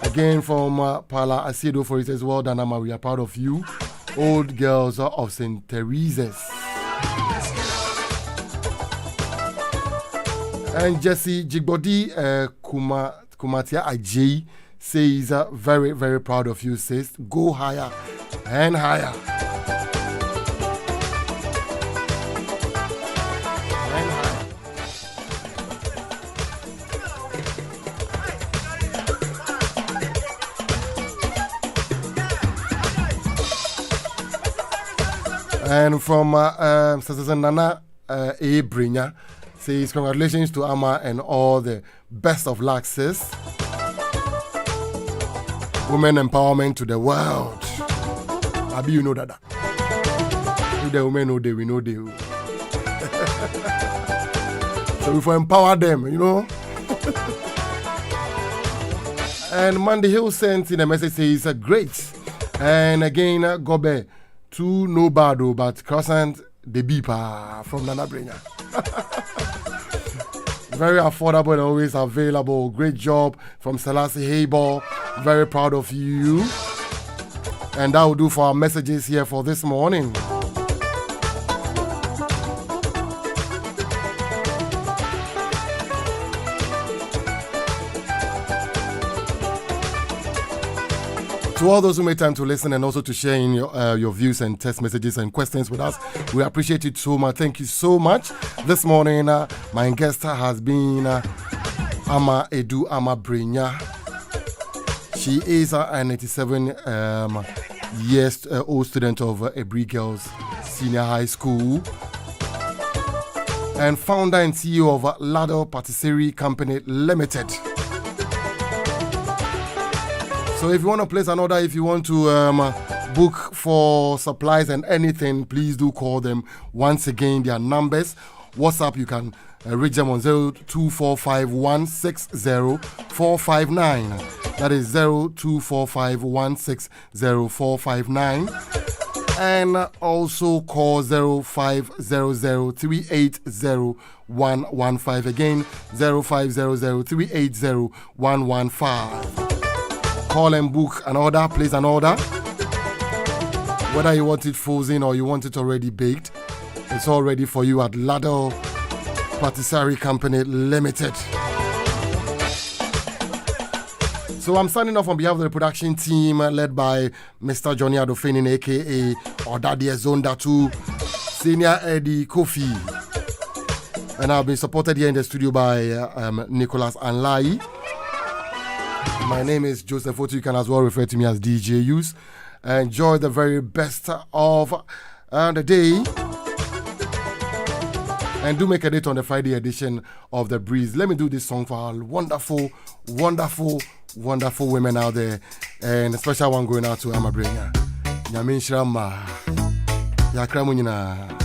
Again from Pala Esiedu Ofori says, well done, Ama. We are proud of you. Old girls of St. Teresa's. And Jesse Jigbodi Kumatia Ajay says, very, very proud of you, sis. Go higher and higher. And higher. And from Sister Nana A. Brinya, says, congratulations to Amma and all the best of luck, sis. Women empowerment to the world. Abi, you know that. If the women know they, we know they. So we for empower them, you know. And Mandy Hill sent in a message says, great. And again, Gobe, too no bad, but croissant the beeper from Nana Brinya. Very affordable and always available. Great job from Selassie Hayball. Very proud of you. And that will do for our messages here for this morning. To all those who made time to listen and also to share in your views and text messages and questions with us, we appreciate it so much. Thank you so much. This morning, my guest has been Ama Edu Ama Brinya. She is a 97 years old student of Ebri Girls Senior High School and founder and CEO of ÖDADEÄ Patisserie Company Limited. So if you want to place an order, if you want to book for supplies and anything, please do call them. Once again, their numbers. WhatsApp, you can reach them on 0245160459. That is 0245160459. And also call 0500380115. Again, 0500380115. Call and book an order, place an order. Whether you want it frozen or you want it already baked, it's all ready for you at ÖDADEÄ Patisserie Company Limited. So I'm signing off on behalf of the production team led by Mr. Johnny Adofenin, aka ÖDADEÄ Zonda 2, Senior Eddie Kofi. And I've been supported here in the studio by Nicholas Anlai. My name is Joseph Otu. You can as well refer to me as DJ Use. Enjoy the very best of the day. And do make a date on the Friday edition of The Breeze. Let me do this song for our wonderful, wonderful, wonderful women out there. And a special one going out to Ama Brinya. Nyamin Shrama. Yakramunina.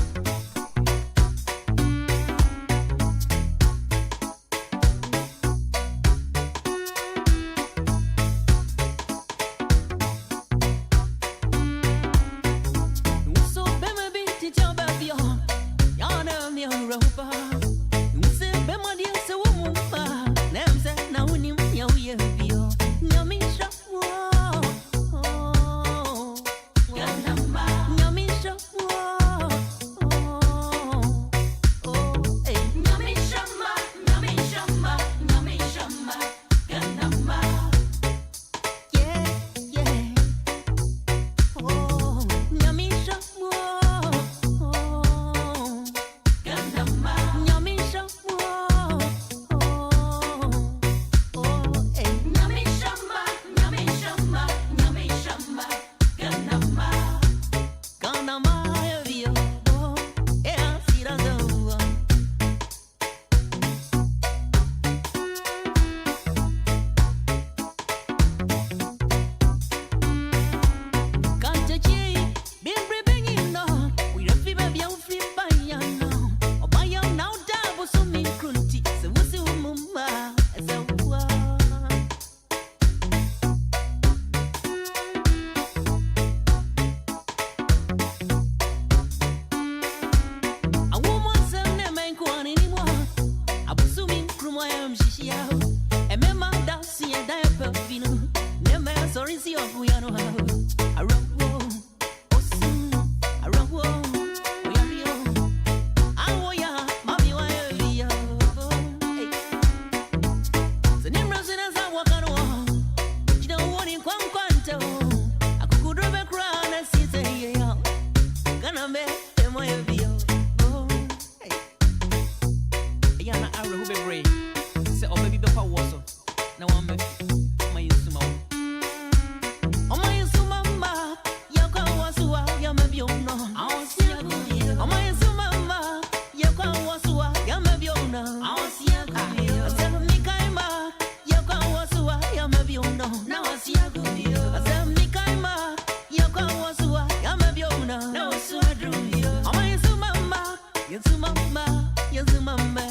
Yesu mama, Yesu mama.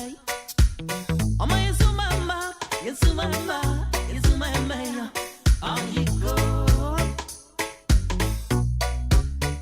Oma Yesu mama, Yesu mama.